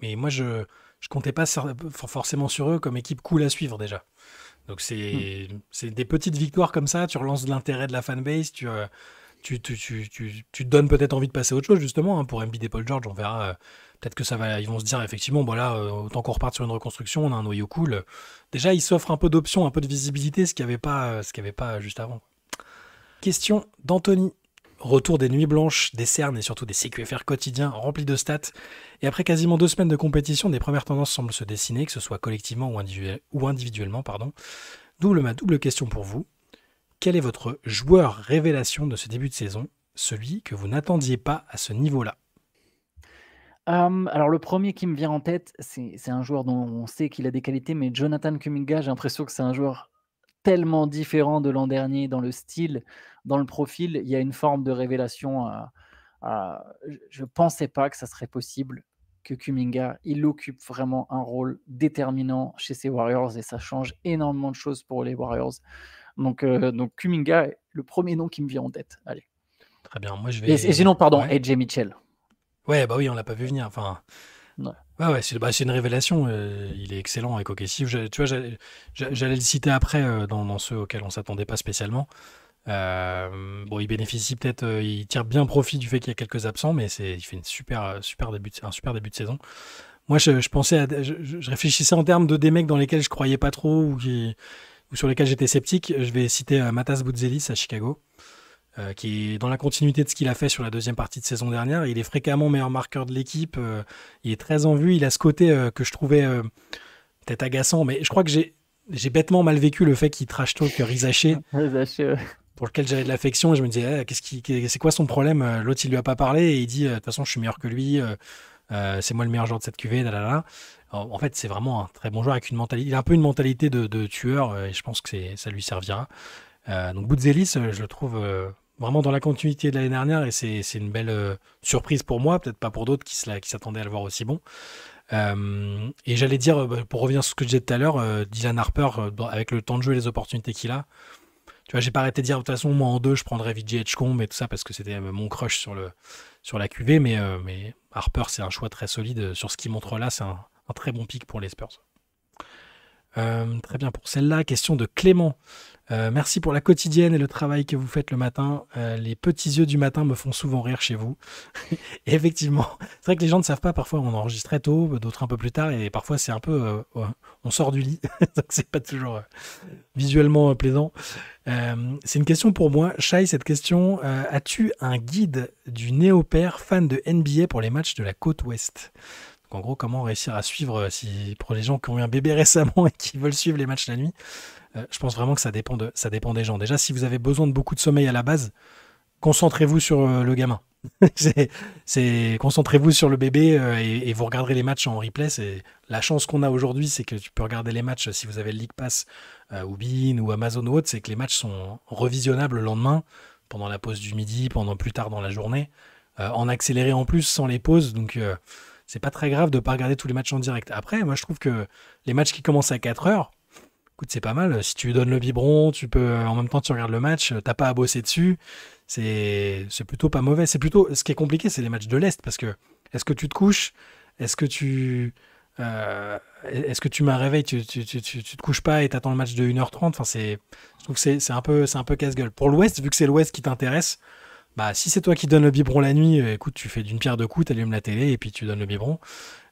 mais moi je comptais pas forcément sur eux comme équipe cool à suivre déjà. Donc c'est des petites victoires comme ça, tu relances l'intérêt de la fanbase, tu te donnes peut-être envie de passer à autre chose justement, pour Embiid et Paul George, on verra Peut-être que ils vont se dire effectivement, voilà, autant qu'on reparte sur une reconstruction, on a un noyau cool. Déjà, ils s'offrent un peu d'options, un peu de visibilité, ce qu'il y avait pas juste avant. Question d'Anthony. Retour des nuits blanches, des cernes et surtout des CQFR quotidiens remplis de stats. Et après quasiment 2 semaines de compétition, des premières tendances semblent se dessiner, que ce soit collectivement ou individuellement. Pardon. D'où ma double question pour vous. Quel est votre joueur révélation de ce début de saison, celui que vous n'attendiez pas à ce niveau-là?
Alors le premier qui me vient en tête, c'est un joueur dont on sait qu'il a des qualités, mais Jonathan Kuminga, j'ai l'impression que c'est un joueur tellement différent de l'an dernier dans le style, dans le profil. Il y a une forme de révélation je pensais pas que ça serait possible que Kuminga, il occupe vraiment un rôle déterminant chez ces Warriors et ça change énormément de choses pour les Warriors. Donc Kuminga est le premier nom qui me vient en tête. Allez.
Très bien, moi je
Et
vais...
sinon, pardon,
Ouais.
AJ Mitchell.
Ouais, bah oui, on l'a pas vu venir. Enfin,
Ouais.
ouais, c'est une révélation. Il est excellent avec OKC. Tu vois, j'allais le citer après dans ceux auxquels on s'attendait pas spécialement. Bon, il bénéficie peut-être, il tire bien profit du fait qu'il y a quelques absents, mais il fait un super début de saison. Moi, je pensais je réfléchissais en termes de des mecs dans lesquels je croyais pas trop ou sur lesquels j'étais sceptique. Je vais citer Matas Boutzelis à Chicago, qui est dans la continuité de ce qu'il a fait sur la deuxième partie de saison dernière. Il est fréquemment meilleur marqueur de l'équipe. Il est très en vue. Il a ce côté que je trouvais peut-être agaçant, mais je crois que j'ai bêtement mal vécu le fait qu'il trash talk Rizaché, pour lequel j'avais de l'affection, et je me disais, c'est quoi son problème? L'autre, il lui a pas parlé, et il dit, de toute façon, je suis meilleur que lui, c'est moi le meilleur joueur de cette cuvée, là. En fait, c'est vraiment un très bon joueur avec une mentalité. Il a un peu une mentalité de tueur, et je pense que ça lui servira. Donc, Boutzelis, je le trouve vraiment dans la continuité de l'année dernière, et c'est une belle surprise pour moi, peut-être pas pour d'autres qui s'attendaient à le voir aussi bon. Et j'allais dire, pour revenir sur ce que je disais tout à l'heure, Dylan Harper, avec le temps de jeu et les opportunités qu'il a, tu vois, j'ai pas arrêté de dire, de toute façon, moi en deux, je prendrais VJ Edgecombe et tout ça parce que c'était mon crush sur la QV, mais Harper, c'est un choix très solide. Sur ce qu'il montre là, c'est un très bon pick pour les Spurs. Très bien pour celle-là. Question de Clément. Merci pour la quotidienne et le travail que vous faites le matin. Les petits yeux du matin me font souvent rire chez vous. Et effectivement, c'est vrai que les gens ne savent pas. Parfois, on enregistre très tôt, d'autres un peu plus tard, et parfois c'est un peu, on sort du lit, donc c'est pas toujours visuellement plaisant. C'est une question pour moi. Shai, cette question, as-tu un guide du néopère fan de NBA pour les matchs de la côte ouest? Donc, en gros, comment réussir à suivre pour les gens qui ont eu un bébé récemment et qui veulent suivre les matchs la nuit? Je pense vraiment que ça dépend des gens. Déjà, si vous avez besoin de beaucoup de sommeil à la base, concentrez-vous sur le gamin. Concentrez-vous sur le bébé et vous regarderez les matchs en replay. C'est la chance qu'on a aujourd'hui, c'est que tu peux regarder les matchs si vous avez le League Pass ou Bein ou Amazon ou autre, c'est que les matchs sont revisionnables le lendemain, pendant la pause du midi, pendant plus tard dans la journée, en accéléré en plus sans les pauses. Donc c'est pas très grave de pas regarder tous les matchs en direct. Après, moi je trouve que les matchs qui commencent à 4 heures, écoute, c'est pas mal. Si tu lui donnes le biberon, tu peux en même temps tu regardes le match, t'as pas à bosser dessus. C'est plutôt pas mauvais. C'est plutôt ce qui est compliqué, c'est les matchs de l'Est parce que est-ce que tu te couches, est-ce que tu mets un réveil, tu te couches pas et t'attends le match de 1h30. Enfin, je trouve que c'est un peu casse-gueule. Pour l'Ouest, vu que c'est l'Ouest qui t'intéresse, bah si c'est toi qui donnes le biberon la nuit, écoute, tu fais d'une pierre deux coups, t'allumes la télé et puis tu donnes le biberon.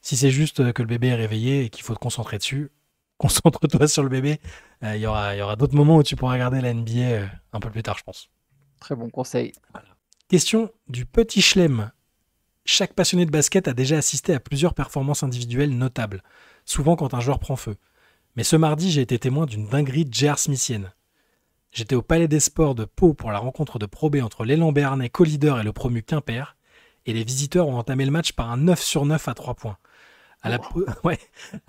Si c'est juste que le bébé est réveillé et qu'il faut te concentrer dessus, concentre-toi sur le bébé. Il y aura d'autres moments où tu pourras regarder la NBA un peu plus tard, je pense.
Très bon conseil.
Question du petit Chlem. Chaque passionné de basket a déjà assisté à plusieurs performances individuelles notables, souvent quand un joueur prend feu. Mais ce mardi, j'ai été témoin d'une dinguerie J.R. Smithienne. J'étais au Palais des Sports de Pau pour la rencontre de Pro B entre l'élan béarnais co-leader et le promu Quimper, et les visiteurs ont entamé le match par un 9 sur 9 à 3 points. À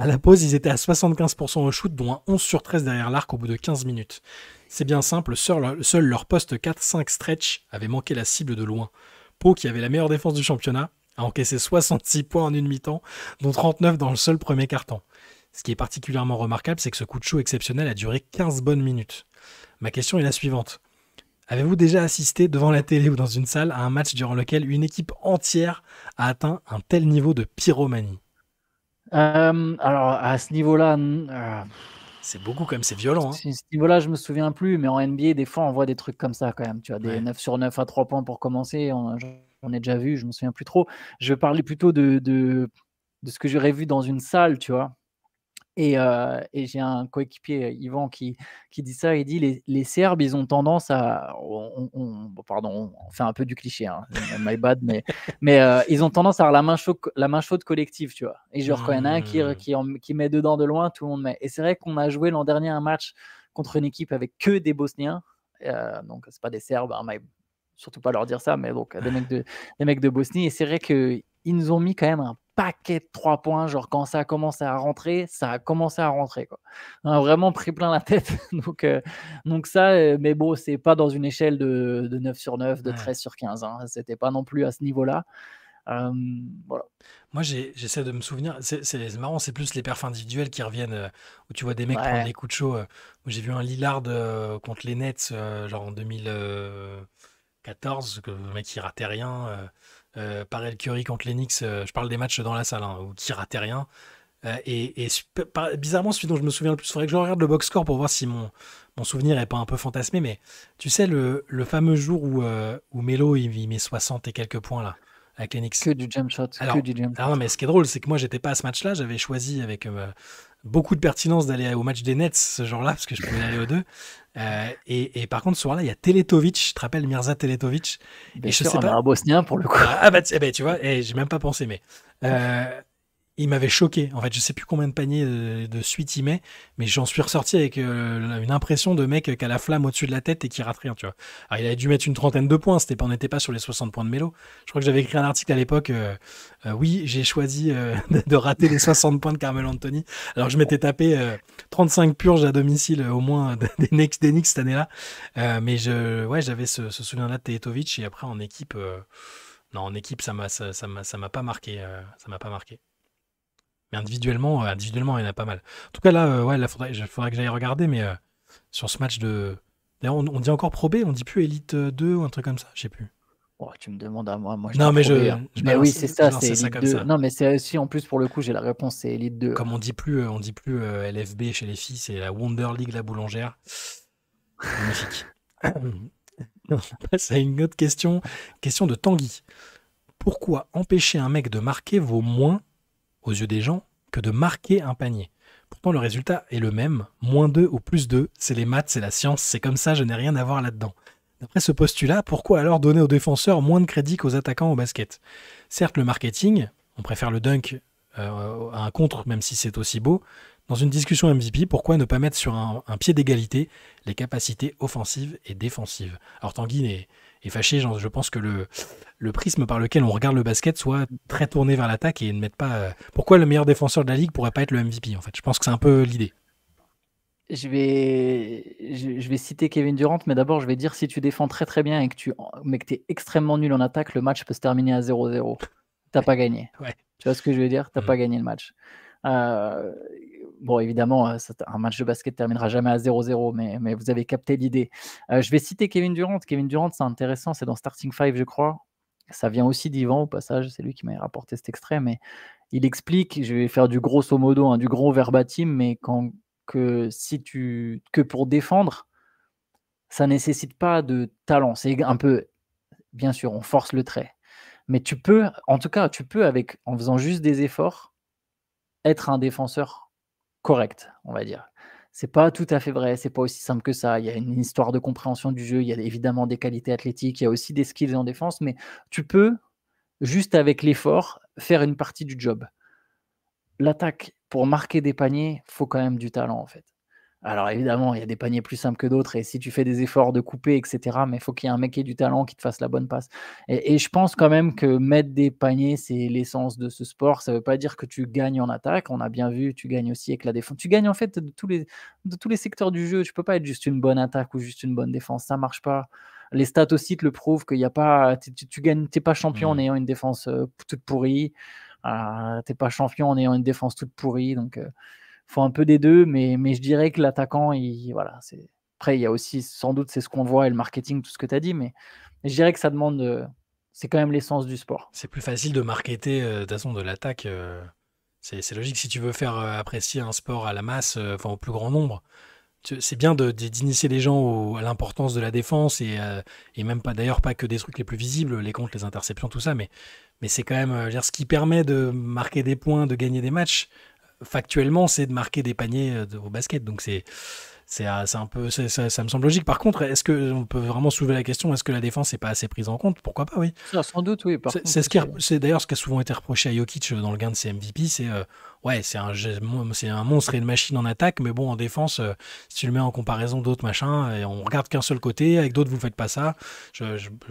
la pause, ils étaient à 75% au shoot, dont un 11 sur 13 derrière l'arc au bout de 15 minutes. C'est bien simple, seul leur poste 4-5 stretch avait manqué la cible de loin. Pau, qui avait la meilleure défense du championnat, a encaissé 66 points en une mi-temps, dont 39 dans le seul premier quart-temps. Ce qui est particulièrement remarquable, c'est que ce coup de chaud exceptionnel a duré 15 bonnes minutes. Ma question est la suivante. Avez-vous déjà assisté devant la télé ou dans une salle à un match durant lequel une équipe entière a atteint un tel niveau de pyromanie?
Alors à ce niveau-là,
C'est beaucoup quand même, c'est violent. Hein.
ce niveau-là, je me souviens plus, mais en NBA, des fois, on voit des trucs comme ça quand même. Tu as des
Ouais.
9 sur 9 à 3 points pour commencer. J'en on est déjà vu, je me souviens plus trop. Je parlais plutôt de ce que j'aurais vu dans une salle, tu vois? Et j'ai un coéquipier, Yvan, qui dit ça. Il dit: «Les Serbes, ils ont tendance à» bon, pardon, on fait un peu du cliché, hein, my bad, mais ils ont tendance à avoir la main chaude collective, tu vois? Et genre, quand il y en a un
Hmm.
qui met dedans de loin, tout le monde met. Et c'est vrai qu'on a joué l'an dernier un match contre une équipe avec que des Bosniens, donc c'est pas des Serbes, hein, surtout pas leur dire ça, mais donc des mecs de Bosnie. Et c'est vrai qu'ils nous ont mis quand même un paquet de 3 points, genre quand ça a commencé à rentrer, ça a commencé à rentrer, quoi. On a vraiment pris plein la tête, donc ça, mais bon, c'est pas dans une échelle de 9 sur 9, de
Ouais.
13 sur 15, hein. C'était pas non plus à ce niveau-là. Voilà.
Moi, j'essaie de me souvenir. C'est marrant, c'est plus les perfs individuels qui reviennent, où tu vois des mecs prendre
Ouais,
des coups de chaud. Moi, j'ai vu un Lillard contre les Nets, genre en 2014, que le mec qui ratait rien. Pareil, Curry contre les Knicks, je parle des matchs dans la salle, hein, où qui ratait rien. Bizarrement, celui dont je me souviens le plus, il faudrait que je regarde le box score pour voir si mon souvenir est pas un peu fantasmé. Mais tu sais, le fameux jour où Melo il met 60 et quelques points là, avec les Knicks.
que du jump shot, que
Alors,
du jump
non,
shot.
mais ce qui est drôle, c'est que moi, j'étais pas à ce match-là. J'avais choisi avec beaucoup de pertinence d'aller au match des Nets ce jour-là, parce que je pouvais aller aux deux. Et par contre, ce soir-là, il y a Teletovic. Tu te rappelles Mirza Teletovic? Et
Bien
je
sûr,
sais
on a
pas.
un Bosnien pour le coup.
Bah, tu vois, j'ai même pas pensé, mais euh, il m'avait choqué. En fait, je sais plus combien de paniers de suite il met, mais j'en suis ressorti avec une impression de mec qui a la flamme au-dessus de la tête et qui rate rien, tu vois. Alors, il avait dû mettre une trentaine de points, on n'était pas sur les 60 points de Mélo. Je crois que j'avais écrit un article à l'époque, oui, j'ai choisi de rater les 60 points de Carmelo Anthony. Alors, je m'étais tapé 35 purges à domicile au moins des Knicks cette année-là. Mais ouais, j'avais ce souvenir-là de Teletovic, et après en équipe, non, en équipe, ça m'a pas marqué. Ça m'a pas marqué. Mais individuellement, il y en a pas mal. En tout cas, là, ouais, là, faudrait que j'aille regarder, mais sur ce match de. D'ailleurs, on dit encore Pro B, on dit plus Elite 2 ou un truc comme ça, je sais plus.
Oh, tu me demandes à moi, je dis
Non, mais
Pro B, hein. Mais oui, c'est
je
ça, c'est
lançais ça
Elite
comme
2.
ça.
Non, mais c'est aussi, en plus, pour le coup, j'ai la réponse, c'est Elite 2.
Comme on dit plus LFB chez les filles, c'est la Wonder League, la boulangère. Magnifique. On passe à une autre question. Question de Tanguy. Pourquoi empêcher un mec de marquer vaut moins, aux yeux des gens, que de marquer un panier? Pourtant, le résultat est le même. -2 ou +2, c'est les maths, c'est la science, c'est comme ça, je n'ai rien à voir là-dedans. D'après ce postulat, pourquoi alors donner aux défenseurs moins de crédit qu'aux attaquants au basket? Certes, le marketing, on préfère le dunk à un contre, même si c'est aussi beau. Dans une discussion MVP, pourquoi ne pas mettre sur un pied d'égalité les capacités offensives et défensives? Alors Tanguy est fâché, je pense que le prisme par lequel on regarde le basket soit très tourné vers l'attaque et ne mette pas... pourquoi le meilleur défenseur de la ligue pourrait pas être le MVP en fait? Je pense que c'est un peu l'idée.
Je vais citer Kevin Durant, mais d'abord, je vais dire, si tu défends très très bien et que tu es extrêmement nul en attaque, le match peut se terminer à 0-0. T'as pas gagné.
Ouais.
Tu vois ce que je veux dire? T'as
Mm.
pas gagné le match. Bon, évidemment, un match de basket terminera jamais à 0-0, mais vous avez capté l'idée. Je vais citer Kevin Durant. Kevin Durant, c'est intéressant, c'est dans Starting Five, je crois. Ça vient aussi d'Yvan, au passage, c'est lui qui m'a rapporté cet extrait, mais il explique, je vais faire du grosso modo, hein, du gros verbatim, mais que pour défendre, ça nécessite pas de talent. C'est un peu, bien sûr, on force le trait, mais tu peux, en tout cas, en faisant juste des efforts, être un défenseur correct, on va dire. C'est pas tout à fait vrai, c'est pas aussi simple que ça. Il y a une histoire de compréhension du jeu, il y a évidemment des qualités athlétiques, il y a aussi des skills en défense, mais tu peux, juste avec l'effort, faire une partie du job. L'attaque, pour marquer des paniers, faut quand même du talent, en fait. Alors évidemment, il y a des paniers plus simples que d'autres et si tu fais des efforts de couper et cetera, mais il faut qu'il y ait un mec qui ait du talent, qui te fasse la bonne passe et je pense quand même que mettre des paniers, c'est l'essence de ce sport. Ça veut pas dire que tu gagnes en attaque. On a bien vu, tu gagnes aussi avec la défense. Tu gagnes en fait de tous les secteurs du jeu. Tu peux pas être juste une bonne attaque ou juste une bonne défense, ça marche pas. Les stats aussi te le prouvent qu'il y a pas tu gagnes, tu es pas champion en
Mm.
ayant une défense, toute pourrie. Tu es pas champion en ayant une défense toute pourrie, donc faut un peu des 2, mais je dirais que l'attaquant, voilà, après il y a aussi sans doute, c'est ce qu'on voit et le marketing, tout ce que tu as dit, mais je dirais que ça demande, c'est quand même l'essence du sport.
C'est plus facile de marketer de toute façon de l'attaque. C'est logique si tu veux faire apprécier un sport à la masse, enfin au plus grand nombre. c'est bien d'initier les gens à l'importance de la défense et même pas d'ailleurs pas que des trucs les plus visibles, les comptes, les interceptions, tout ça, mais c'est quand même je veux dire, ce qui permet de marquer des points, de gagner des matchs. Factuellement, c'est de marquer des paniers au basket. Donc c'est un peu ça me semble logique. Par contre, est-ce que on peut vraiment soulever la question, est-ce que la défense n'est pas assez prise en compte? Pourquoi pas, oui.
Ça, sans doute, oui, par
C'est
contre,
c'est d'ailleurs ce qui a souvent été reproché à Jokic dans le gain de ses MVP, c'est ouais, c'est un monstre et une machine en attaque, mais bon en défense, si tu le mets en comparaison d'autres machins, et on regarde qu'un seul côté, avec d'autres vous faites pas ça.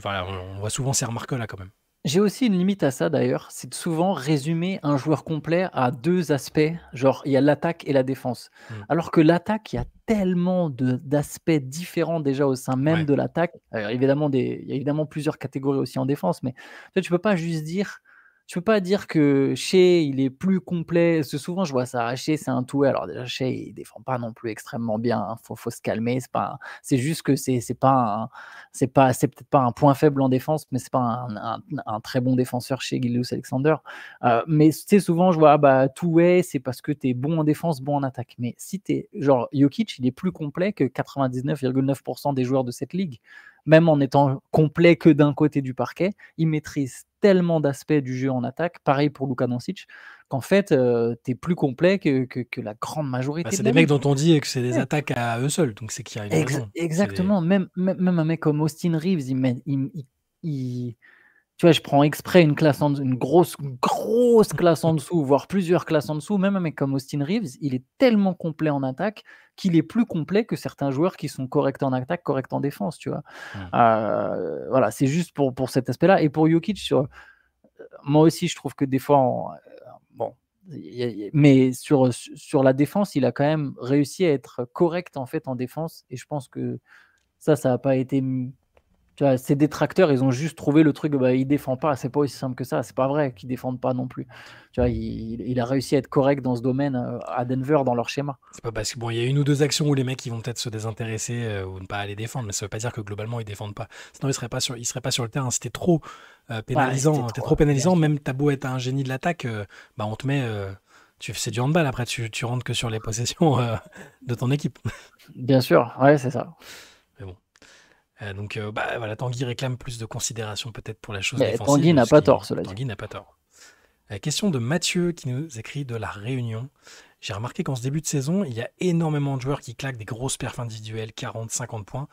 Voilà, on voit souvent ces remarques là quand même.
j'ai aussi une limite à ça d'ailleurs, c'est de souvent résumer un joueur complet à 2 aspects, genre il y a l'attaque et la défense.
Mm.
Alors que l'attaque, il y a tellement d'aspects différents déjà au sein même
Ouais.
de l'attaque. Évidemment il y a évidemment plusieurs catégories aussi en défense, mais tu peux pas juste dire tu peux pas dire que Shea, il est plus complet, parce que souvent je vois ça, Shea c'est un tout alors déjà Shea il défend pas non plus extrêmement bien, hein, faut se calmer, c'est juste que c'est pas un c'est peut-être pas un point faible en défense, mais c'est pas un très bon défenseur chez Gilgeous-Alexander. Mais tu sais, souvent, je vois, ah bah, two-way, c'est parce que tu es bon en défense, bon en attaque. Mais si tu es, genre, Jokic, il est plus complet que 99,9% des joueurs de cette ligue. Même en étant complet que d'un côté du parquet, il maîtrise tellement d'aspects du jeu en attaque, pareil pour Luka Doncic, qu'en fait, tu es plus complet que la grande
Bah,
majorité
c'est
de
des
la
mecs
ligue.
dont on dit que c'est des
Ouais.
attaques à eux seuls, donc c'est qu'il y a une raison.
Exactement, même un mec comme Austin Reeves, il tu vois, je prends exprès une grosse classe en dessous, voire plusieurs classes en dessous. Même un mec comme Austin Reeves, il est tellement complet en attaque qu'il est plus complet que certains joueurs qui sont corrects en attaque, corrects en défense, tu vois?
Hmm.
Voilà, c'est juste pour cet aspect-là et pour Jokic moi aussi je trouve que des fois bon, mais sur la défense, il a quand même réussi à être correct, en fait, en défense et je pense que ça a pas été tu vois, ses détracteurs, ils ont juste trouvé le truc, bah, il défend pas, c'est pas aussi simple que ça. C'est pas vrai qu'ils défendent pas non plus. Tu vois, il a réussi à être correct dans ce domaine, à Denver dans leur schéma.
C'est pas parce que bon, il y a une ou deux actions où les mecs ils vont peut-être se désintéresser ou ne pas aller défendre, mais ça veut pas dire que globalement ils défendent pas. Sinon ils seraient pas sur le terrain. C'était trop
Ouais, c'était
pénalisant. T'es
trop,
trop
bien
pénalisant.
sûr.
Même t'as beau être un génie de l'attaque, bah on te met, c'est du handball après. Tu rentres que sur les possessions de ton équipe.
Bien sûr, ouais, c'est ça.
Mais bon. Donc bah voilà, Tanguy réclame plus de considération peut-être pour la chose
Mais Tanguy
défensive,
n'a
ce
pas
qui
tort, cela dit.
Tanguy n'a pas tort. Question de Mathieu qui nous écrit de La Réunion. J'ai remarqué qu'en ce début de saison, il y a énormément de joueurs qui claquent des grosses perfs individuelles, 40, 50 points,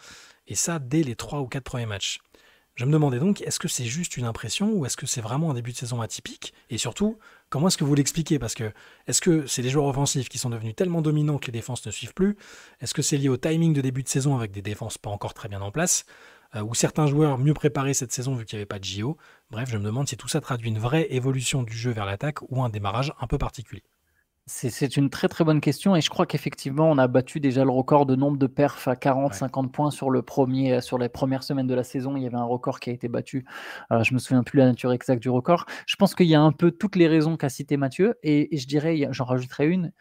et ça dès les 3 ou 4 premiers matchs. Je me demandais donc, est-ce que c'est juste une impression ou est-ce que c'est vraiment un début de saison atypique? Et surtout, comment est-ce que vous l'expliquez? Parce que est-ce que c'est des joueurs offensifs qui sont devenus tellement dominants que les défenses ne suivent plus? Est-ce que c'est lié au timing de début de saison avec des défenses pas encore très bien en place? Ou certains joueurs mieux préparés cette saison vu qu'il n'y avait pas de JO? Bref, je me demande si tout ça traduit une vraie évolution du jeu vers l'attaque ou un démarrage un peu particulier.
C'est une très, très bonne question et je crois qu'effectivement, on a battu déjà le record de nombre de perfs à
Ouais.
40-50 points sur les premières semaines de la saison. Il y avait un record qui a été battu. Je me souviens plus la nature exacte du record. Je pense qu'il y a un peu toutes les raisons qu'a cité Mathieu et je dirais, j'en rajouterai une.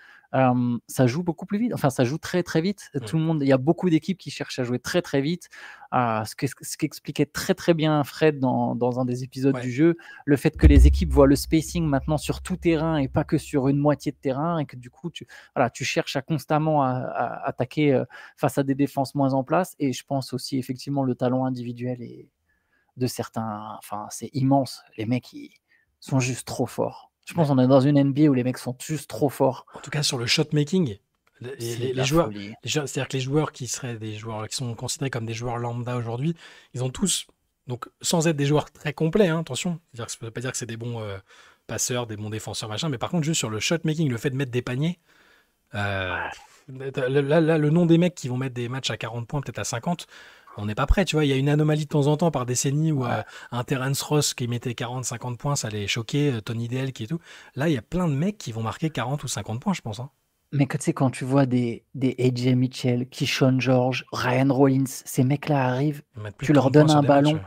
Ça joue beaucoup plus vite. Enfin, ça joue très, très vite.
Mm.
Tout le monde, il y a beaucoup d'équipes qui cherchent à jouer très, très vite. Ce qu'expliquait très, très bien Fred dans un des épisodes
Ouais.
du jeu, le fait que les équipes voient le spacing maintenant sur tout terrain et pas que sur une moitié de terrain et que du coup, tu cherches à constamment à attaquer face à des défenses moins en place. Et je pense aussi effectivement le talent individuel de certains, enfin, c'est immense. Les mecs, ils sont juste trop forts. Je pense
Ouais.
qu'on est dans une NBA où les mecs sont juste trop forts.
En tout cas, sur le shot making,
C'est de
les
la
joueurs,
folie.
c'est-à-dire que les joueurs qui seraient des joueurs qui sont considérés comme des joueurs lambda aujourd'hui, ils ont tous, donc sans être des joueurs très complets, hein, attention, c'est-à-dire que ça ne veut pas dire que c'est des bons passeurs, des bons défenseurs, machin, mais par contre, juste sur le shot making, le fait de mettre des paniers, euh, là, le nom des mecs qui vont mettre des matchs à 40 points, peut-être à 50, on n'est pas prêt, tu vois. Il y a une anomalie de temps en temps par décennie où
Ouais.
un Terence Ross qui mettait 40-50 points, ça allait choquer, Tony Dell qui et tout. Là, il y a plein de mecs qui vont marquer 40 ou 50 points, je pense, hein.
Mais que tu sais, quand tu vois des AJ Mitchell, Keyshawn George, Ryan Rollins, ces mecs-là arrivent,
Ils mettent plus
tu
de
leur
30 points
donnes
sur
un
des matchs.
ballon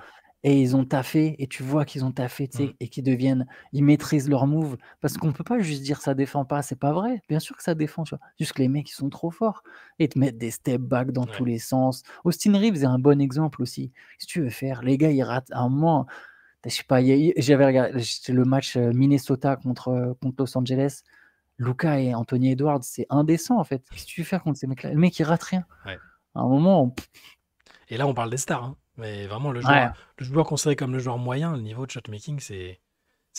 et ils ont taffé et tu vois qu'ils ont taffé, tu
Mm.
sais, et qu'ils deviennent ils maîtrisent leur move. Parce qu'on peut pas juste dire: «Ça défend pas», c'est pas vrai. Bien sûr que ça défend, tu vois? Juste que les mecs, ils sont trop forts et ils te mettent des step back dans tous
Ouais.
les sens. Austin Reeves est un bon exemple aussi. Si tu veux faire les gars, ils ratent à un moment, je sais pas, il y a j'avais regardé c'était le match, Minnesota contre Los Angeles. Luka et Anthony Edwards, c'est indécent en fait. Qu'est-ce que tu veux faire contre ces mecs-là? Le mec, il rate rien.
Ouais.
À un moment,
Et là, on parle des stars, hein. Mais vraiment,
ouais,
le joueur considéré comme le joueur moyen, le niveau de shotmaking, c'est
ouais,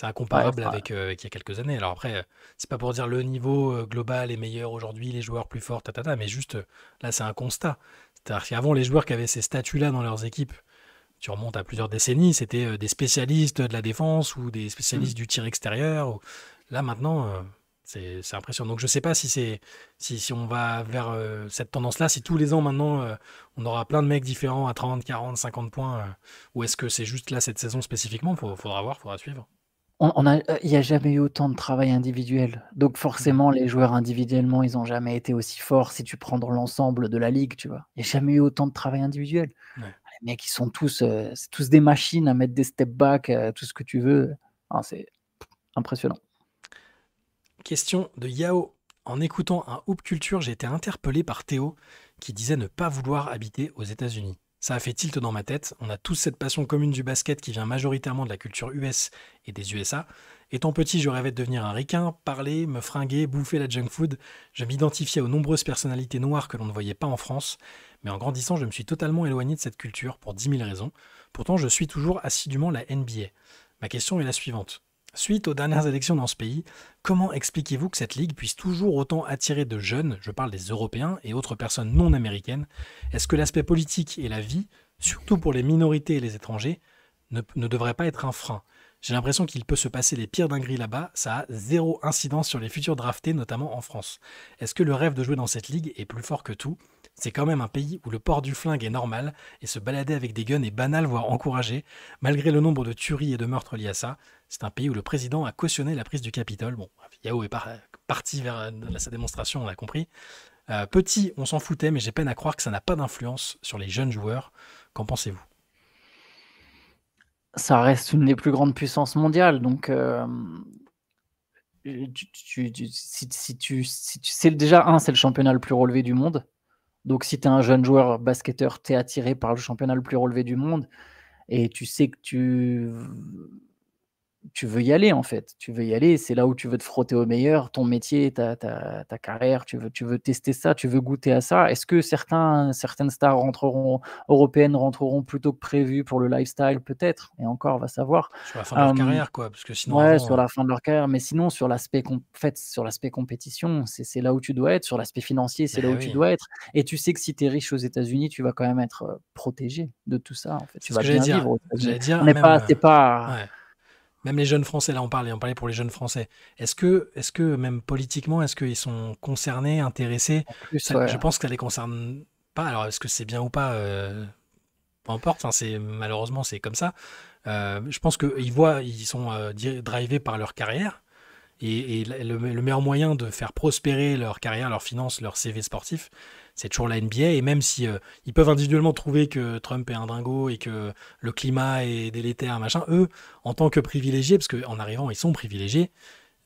incomparable avec il y a quelques années. Alors après, c'est pas pour dire le niveau global est meilleur aujourd'hui, les joueurs plus forts, mais juste là, c'est un constat. C'est-à-dire qu'avant, les joueurs qui avaient ces statuts-là dans leurs équipes, tu remontes à plusieurs décennies, c'était des spécialistes de la défense ou des spécialistes du tir extérieur. Là, maintenant, c'est impressionnant. Donc je sais pas si on va vers cette tendance-là, si tous les ans maintenant on aura plein de mecs différents à 30, 40, 50 points, ou est-ce que c'est juste là cette saison spécifiquement? Faudra voir, faudra suivre.
il n'y a jamais eu autant de travail individuel. Donc
Mhm.
forcément, les joueurs individuellement, ils n'ont jamais été aussi forts si tu prends dans l'ensemble de la ligue, tu vois. Il n'y a jamais eu autant de travail individuel.
Ouais.
Les mecs, ils sont tous, c'est tous des machines à mettre des step back, tout ce que tu veux. Ah, c'est impressionnant.
Question de Yao. En écoutant un Hoop Culture, j'ai été interpellé par Théo qui disait ne pas vouloir habiter aux États-Unis. Ça a fait tilt dans ma tête. On a tous cette passion commune du basket qui vient majoritairement de la culture US et des USA. Étant petit, je rêvais de devenir un ricain, parler, me fringuer, bouffer la junk food. Je m'identifiais aux nombreuses personnalités noires que l'on ne voyait pas en France. Mais en grandissant, je me suis totalement éloigné de cette culture pour 10 000 raisons. Pourtant, je suis toujours assidûment la NBA. Ma question est la suivante. Suite aux dernières élections dans ce pays, comment expliquez-vous que cette ligue puisse toujours autant attirer de jeunes, je parle des Européens et autres personnes non américaines? Est-ce que l'aspect politique et la vie, surtout pour les minorités et les étrangers, ne devrait pas être un frein? J'ai l'impression qu'il peut se passer les pires dingueries là-bas, ça a zéro incidence sur les futurs draftés, notamment en France. Est-ce que le rêve de jouer dans cette ligue est plus fort que tout? C'est quand même un pays où le port du flingue est normal et se balader avec des guns est banal, voire encouragé, malgré le nombre de tueries et de meurtres liés à ça. C'est un pays où le président a cautionné la prise du Capitole. Bon, Yao est parti vers sa démonstration, on a compris. Petit, on s'en foutait, mais j'ai peine à croire que ça n'a pas d'influence sur les jeunes joueurs. Qu'en pensez-vous?
Ça reste une des plus grandes puissances mondiales, donc si tu c'est déjà c'est le championnat le plus relevé du monde. Donc si tu es un jeune joueur basketteur, tu es attiré par le championnat le plus relevé du monde et tu sais que tu veux y aller, en fait. Tu veux y aller, c'est là où tu veux te frotter au meilleur, ton métier, ta carrière, tu veux tester ça, tu veux goûter à ça. Est-ce que certaines stars européennes rentreront plus tôt que prévu pour le lifestyle? Peut-être, et encore, on va savoir.
Sur la fin de leur
Hem,
carrière, quoi, parce que sinon
ouais,
avant,
sur la fin de leur carrière, mais sinon sur l'aspect compétition, c'est là où tu dois être. Sur l'aspect financier, c'est là
ben
où tu
oui,
dois être et tu sais que si tu es riche aux États-Unis, tu vas quand même être, protégé de tout ça, en fait.
c'est
Tu
ce
vas
que j'allais
bien
dire.
vivre aux États-Unis.
J'allais
On
dire
n'est
même,
pas c'est pas
ouais, même les jeunes Français, là on parlait pour les jeunes Français. Est-ce que même politiquement, est-ce qu'ils sont concernés, intéressés?
en plus,
Je
ouais.
pense que ça les concerne pas. Alors est-ce que c'est bien ou pas? Peu importe. Enfin, malheureusement c'est comme ça. Je pense ils sont drivés par leur carrière. Et le meilleur moyen de faire prospérer leur carrière, leurs finances, leur CV sportif, c'est toujours la NBA. Et même si ils peuvent individuellement trouver que Trump est un dingo et que le climat est délétère, machin, eux, en tant que privilégiés, parce qu'en arrivant, ils sont privilégiés,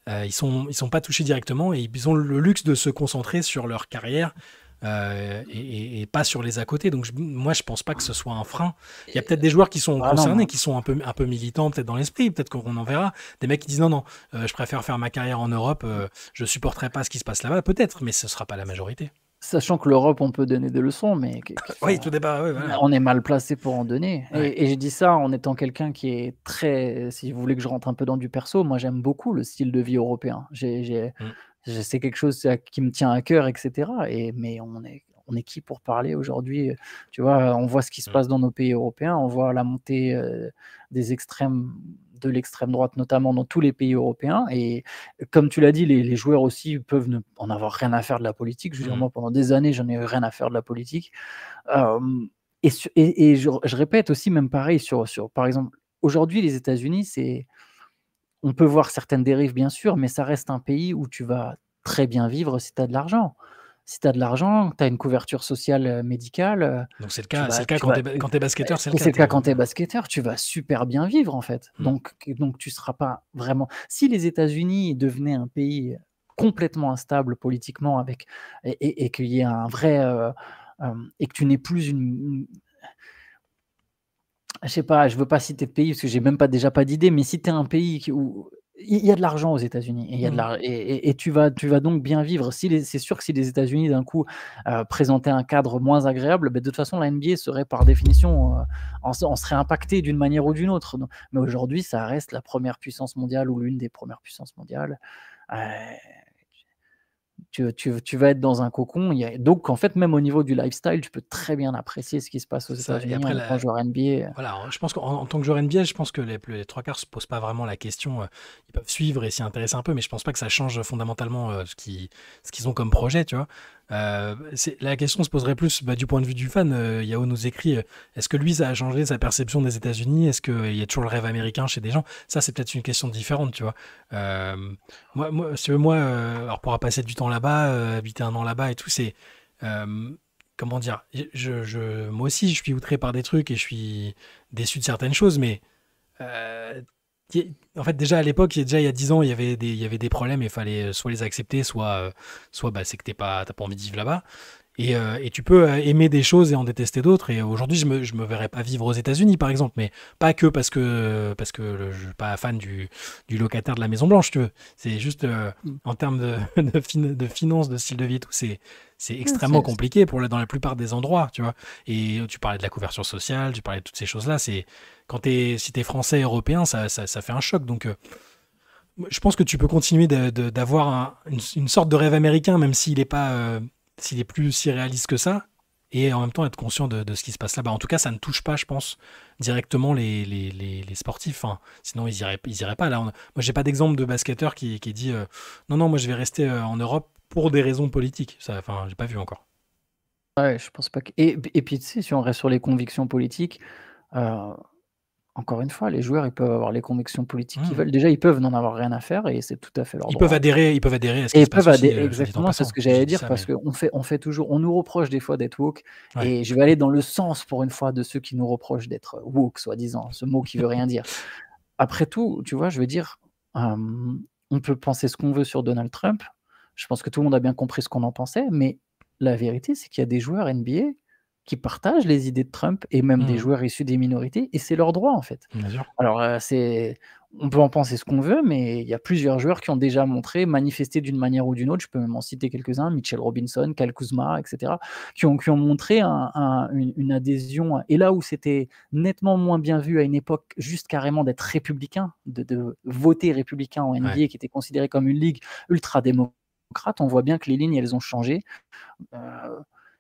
ils sont pas touchés directement et ils ont le luxe de se concentrer sur leur carrière et pas sur les à côté. Donc moi, je pense pas que ce soit un frein. Il y a peut-être des joueurs qui sont
Ah non,
concernés,
moi
qui sont un peu militants, peut-être dans l'esprit, peut-être qu'on en verra. Des mecs qui disent non, non, je préfère faire ma carrière en Europe, je supporterai pas ce qui se passe là-bas, peut-être, mais ce sera pas la majorité.
sachant que l'Europe, on peut donner des leçons, mais
Oui, tout débat, oui, voilà.
on est mal placé pour en donner
Ouais.
et je dis ça en étant quelqu'un qui est très si vous voulez que je rentre un peu dans du perso, moi j'aime beaucoup le style de vie européen.
Mm.
C'est quelque chose qui me tient à cœur et cetera mais on est qui pour parler aujourd'hui? Tu vois, on voit ce qui se
Mm.
passe dans nos pays européens, on voit la montée, des extrêmes de l'extrême droite, notamment dans tous les pays européens et comme tu l'as dit, les joueurs aussi peuvent ne en avoir rien à faire de la politique. Je veux dire,
Mm.
moi, pendant des années, j'en ai eu rien à faire de la politique. Et je répète aussi, même pareil, sur par exemple, aujourd'hui, les États-Unis, on peut voir certaines dérives, bien sûr, mais ça reste un pays où tu vas très bien vivre si tu as de l'argent. Si tu as de l'argent, tu as une couverture sociale, médicale,
Donc
tu
c'est
vas
le cas
tu vas
quand t'es basketteur, c'est le
et
cas.
c'est le cas quand tu es basketteur, tu vas super bien vivre, en fait.
Mm.
Donc tu seras pas vraiment si les États-Unis devenaient un pays complètement instable politiquement avec et qu'il y ait un vrai, et que tu n'aies plus une je sais pas, je veux pas citer de pays parce que j'ai même pas déjà pas d'idée, mais si tu es un pays où Il y a de l'argent aux États-Unis et il y a de
Mmh.
l'ar et tu vas donc bien vivre. Si les C'est sûr que si les États-Unis d'un coup, présentaient un cadre moins agréable, beh, de toute façon la NBA serait par définition, on serait impacté d'une manière ou d'une autre. Donc mais aujourd'hui, ça reste la première puissance mondiale ou l'une des premières puissances mondiales. Heu tu vas être dans un cocon. Donc en fait, même au niveau du lifestyle, tu peux très bien apprécier ce qui se passe aux
C'est ça et
États-Unis
après
en étant
la
joueur NBA.
voilà, je pense qu'en tant que joueur NBA, je pense que les 3 quarts se posent pas vraiment la question, ils peuvent suivre et s'y intéresser un peu, mais je pense pas que ça change fondamentalement, ce qu'ils ont comme projet, tu vois? C'est la question se poserait plus, bah, du point de vue du fan, Yao nous écrit, est-ce que lui, ça a changé sa perception des États-Unis? Est-ce qu'il y a toujours le rêve américain chez des gens? Ça, c'est peut-être une question différente, tu vois? Moi, si tu veux, alors pour passer du temps là-bas, habiter 1 an là-bas et tout, hem comment dire? Moi aussi, je suis outré par des trucs et je suis déçu de certaines choses, mais en fait, déjà à l'époque, il y a 10 ans, il y avait des problèmes et il fallait soit les accepter, soit bah, c'est que t'as pas envie de vivre là-bas. Et tu peux aimer des choses et en détester d'autres. Et aujourd'hui, je me verrais pas vivre aux États-Unis, par exemple, mais pas que parce que je suis pas fan du locataire de la Maison Blanche, tu veux. C'est juste
Mmh.
en termes de finances, de style de vie et tout, c'est
Ouais,
extrêmement compliqué dans la plupart des endroits, tu vois. Et tu parlais de la couverture sociale, tu parlais de toutes ces choses-là. Si t'es français, européen, ça fait un choc. Donc, je pense que tu peux continuer d'avoir une sorte de rêve américain, même s'il est plus si réaliste que ça, et en même temps être conscient de ce qui se passe là-bas. En tout cas, ça ne touche pas, je pense, directement les sportifs. Enfin, sinon, ils iraient pas. Là, moi, j'ai pas d'exemple de basketteur qui dit non, non, moi, je vais rester en Europe pour des raisons politiques. Ça, enfin, j'ai pas vu encore.
Ouais, je pense pas que et puis tu sais, si on reste sur les convictions politiques, heu, encore une fois, les joueurs, ils peuvent avoir les convictions politiques qu'ils
Hmm.
veulent. Déjà, ils peuvent n'en avoir rien à faire et c'est tout à fait leur droit.
Ils peuvent adhérer à ce
Et
qui
ils
se passe
peuvent
aussi, soit dit en
exactement, c'est ce
passant.
que
J'ai
j'allais
dit
dire
ça,
parce
mais
qu'on fait toujours on nous reproche des fois d'être woke
ouais.
et je vais aller dans le sens pour une fois de ceux qui nous reprochent d'être woke, soi-disant, ce mot qui veut rien dire. Après tout, tu vois, je veux dire, on peut penser ce qu'on veut sur Donald Trump. Je pense que tout le monde a bien compris ce qu'on en pensait, mais la vérité, c'est qu'il y a des joueurs NBA qui partagent les idées de Trump et même des
Mhm.
joueurs issus des minorités et c'est leur droit, en fait.
Bien sûr.
Alors, on peut en penser ce qu'on veut, mais il y a plusieurs joueurs qui ont déjà montré, manifesté d'une manière ou d'une autre. Je peux même en citer quelques-uns, Mitchell Robinson, Kyle Kuzma, et cetera, qui ont montré une adhésion et là où c'était nettement moins bien vu à une époque, juste carrément d'être républicain, de voter républicain en
Ouais.
NBA qui était considéré comme une ligue ultra-démocrate. On voit bien que les lignes, elles ont changé, heu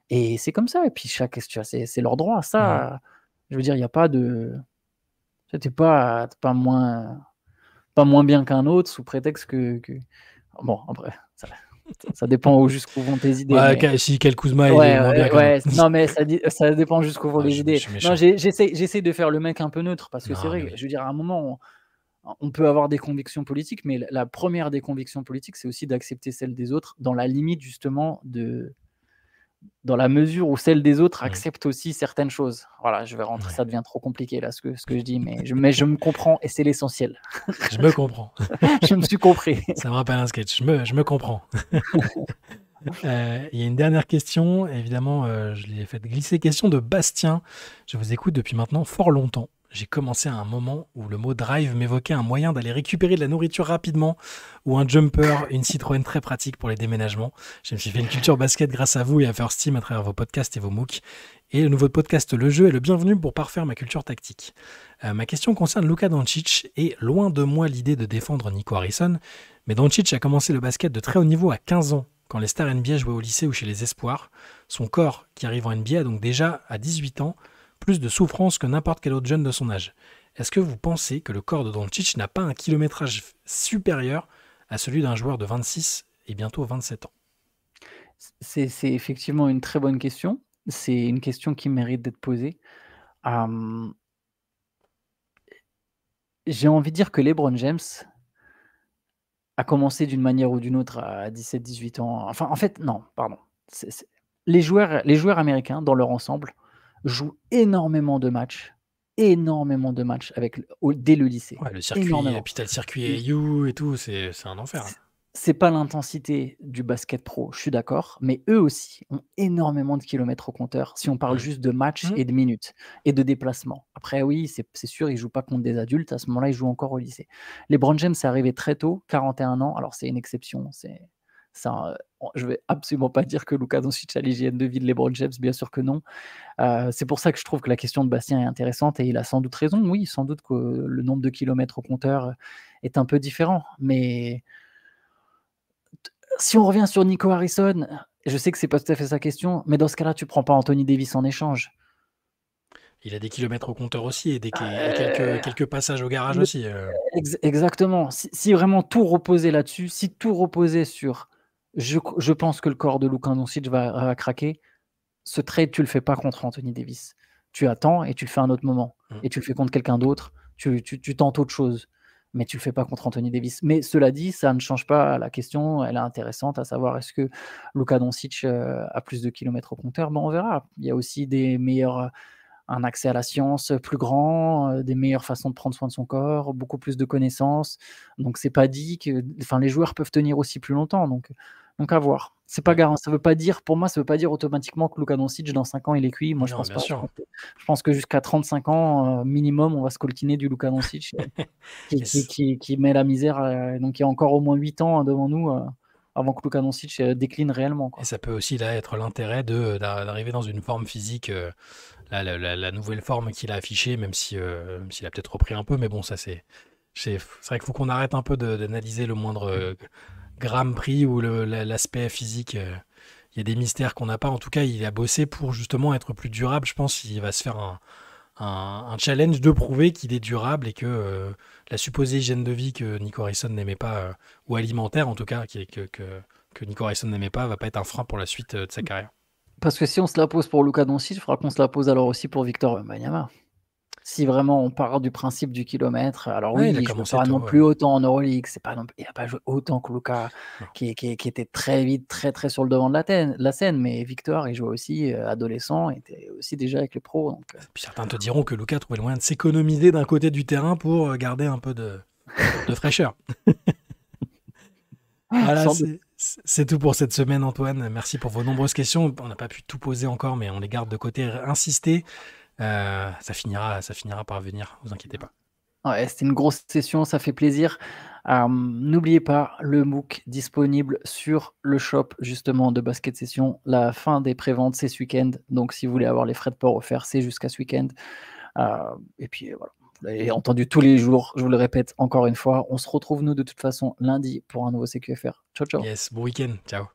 et c'est comme ça et puis tu vois, c'est leur droit.
Mhm.
Ça, je veux dire, il y a pas de tu pas moins bien qu'un autre sous prétexte que bon, après, ça dépend où jusqu'où vont tes idées,
Bah,
mais
si Kyle Kuzma, il est
ouais,
moins bien
ouais,
qu'un autre.
ouais, non, mais ça dépend jusqu'où vont
Ah,
les
je
idées.
suis
Non,
méchant.
j'essaie de faire le mec un peu neutre parce que c'est
Non, mais
vrai,
oui.
je veux dire, à un moment, on peut avoir des convictions politiques, mais la 1re des convictions politiques, c'est aussi d'accepter celles des autres dans la limite justement dans la mesure où celles des autres
Mhm.
acceptent aussi certaines choses. Voilà, je vais rentrer
Ouais.
ça devient trop compliqué là ce que je dis, mais je me comprends et c'est l'essentiel.
Je me comprends.
Je me suis compris.
Ça me rappelle un sketch. Je me comprends. Il y a une dernière question. Évidemment, je l'ai fait glisser. Question de Bastien. Je vous écoute depuis maintenant fort longtemps. J'ai commencé à un moment où le mot drive m'évoquait un moyen d'aller récupérer de la nourriture rapidement ou un jumper, une Citroën très pratique pour les déménagements. Je me suis fait une culture basket grâce à vous et à First Team à travers vos podcasts et vos MOOC. Et le nouveau podcast Le Jeu est le bienvenu pour parfaire ma culture tactique. Ma question concerne Luka Doncic et loin de moi l'idée de défendre Nico Harrison, mais Doncic a commencé le basket de très haut niveau à 15 ans, quand les stars NBA jouaient au lycée ou chez les espoirs. Son corps, qui arrive en NBA, a donc déjà, à 18 ans, plus de souffrance que n'importe quel autre jeune de son âge. Est-ce que vous pensez que le corps de Doncic n'a pas un kilométrage supérieur à celui d'un joueur de 26 et bientôt 27 ans?
C'est effectivement une très bonne question. C'est une question qui mérite d'être posée. Hem, j'ai envie de dire que LeBron James a commencé d'une manière ou d'une autre à 17-18 ans. Enfin, en fait, non, pardon. C'est les joueurs américains, dans leur ensemble, jouent énormément de matchs avec dès le lycée.
Ouais, le circuit, et
Énormément.
puis t'as le circuit AU et tout, c'est un enfer.
C
Hein.
C'est pas l'intensité du basket pro, je suis d'accord, mais eux aussi ont énormément de kilomètres au compteur, si on parle
Mmh.
juste de matchs
Mmh.
et de minutes et de déplacements. Après oui, c'est sûr, ils jouent pas contre des adultes, à ce moment-là, ils jouent encore au lycée. LeBron James, c'est arrivé très tôt, 41 ans, alors c'est une exception, c'est un, je vais absolument pas dire que Luka Doncic a l'hygiène de vie de LeBron James, bien sûr que non. C'est pour ça que je trouve que la question de Bastien est intéressante et il a sans doute raison. Oui, sans doute que le nombre de kilomètres au compteur est un peu différent, mais si on revient sur Nico Harrison, je sais que c'est pas tout à fait sa question, mais dans ce cas-là, tu prends pas Anthony Davis en échange.
Il a des kilomètres au compteur aussi et
Heu,
quelques passages au garage
le
aussi,
exactement. Si vraiment tout reposait là-dessus, si tout reposait sur je pense que le corps de Luka Doncic va craquer, ce trade, tu le fais pas contre Anthony Davis. Tu attends et tu le fais à un autre moment
Mmh.
et tu le fais contre quelqu'un d'autre, tu tentes autre chose, mais tu le fais pas contre Anthony Davis. Mais cela dit, ça ne change pas la question, elle est intéressante, à savoir est-ce que Luka Doncic, a plus de kilomètres au compteur? Ben, on verra. Il y a aussi des meilleurs, un accès à la science plus grand, des meilleures façons de prendre soin de son corps, beaucoup plus de connaissances. Donc c'est pas dit que enfin les joueurs peuvent tenir aussi plus longtemps, donc à voir. C'est pas
Ouais.
garan ça veut pas dire pour moi, ça veut pas dire automatiquement que Luka Doncic dans 5 ans il est cuit. Moi je
Non,
pense
bien
pas.
sûr.
Je pense que jusqu'à 35 ans, minimum, on va se coltiner du Luka Doncic,
Et c
qui met la misère, donc il y a encore au moins 8 ans devant nous, avant que Luka Doncic, décline réellement,
et
quoi.
ça peut aussi là être l'intérêt d'arriver dans une forme physique, là, la nouvelle forme qu'il a affichée, même s'il a peut-être repris un peu, mais bon, ça c'est vrai qu'il faut qu'on arrête un peu d'analyser le moindre gramme pris ou l'aspect physique. Il y a des mystères qu'on n'a pas. En tout cas, il a bossé pour justement être plus durable. Je pense qu'il va se faire un challenge de prouver qu'il est durable et que la supposée hygiène de vie que Nico Harrison n'aimait pas, ou alimentaire en tout cas, que Nico Harrison n'aimait pas, va pas être un frein pour la suite de sa carrière.
Parce que si on se la pose pour Luka Doncic, il faudra qu'on se la pose alors aussi pour Victor Wembanyama. Si vraiment on part du principe du kilomètre, alors
Ouais, il a
oui, il jouait
commencé
pas non
tôt.
plus autant en Euroleague, c'est pas non il a pas joué autant que Luka,
Non.
qui était très vite, très, très sur le devant de la scène, mais Victor, il jouait aussi, adolescent, il était aussi déjà avec les pros, donc
Puis certains te diront que Luka trouvait le moyen de s'économiser d'un côté du terrain pour garder un peu de fraîcheur. Voilà,
sans doute.
c'est tout pour cette semaine, Antoine. Merci pour vos nombreuses questions. On n'a pas pu tout poser encore, mais on les garde de côté. Insister, ça finira par venir, vous inquiétez pas.
Ouais, c'était une grosse session, ça fait plaisir. N'oubliez pas le MOOC disponible sur le shop justement de Basket Session. La fin des préventes, c'est ce week-end, donc si vous voulez avoir les frais de port offerts, c'est jusqu'à ce week-end. Et puis voilà, vous l'avez entendu tous les jours, je vous le répète encore une fois, on se retrouve nous de toute façon lundi pour un nouveau CQFR. Ciao, ciao.
Yes, bon week-end. Ciao.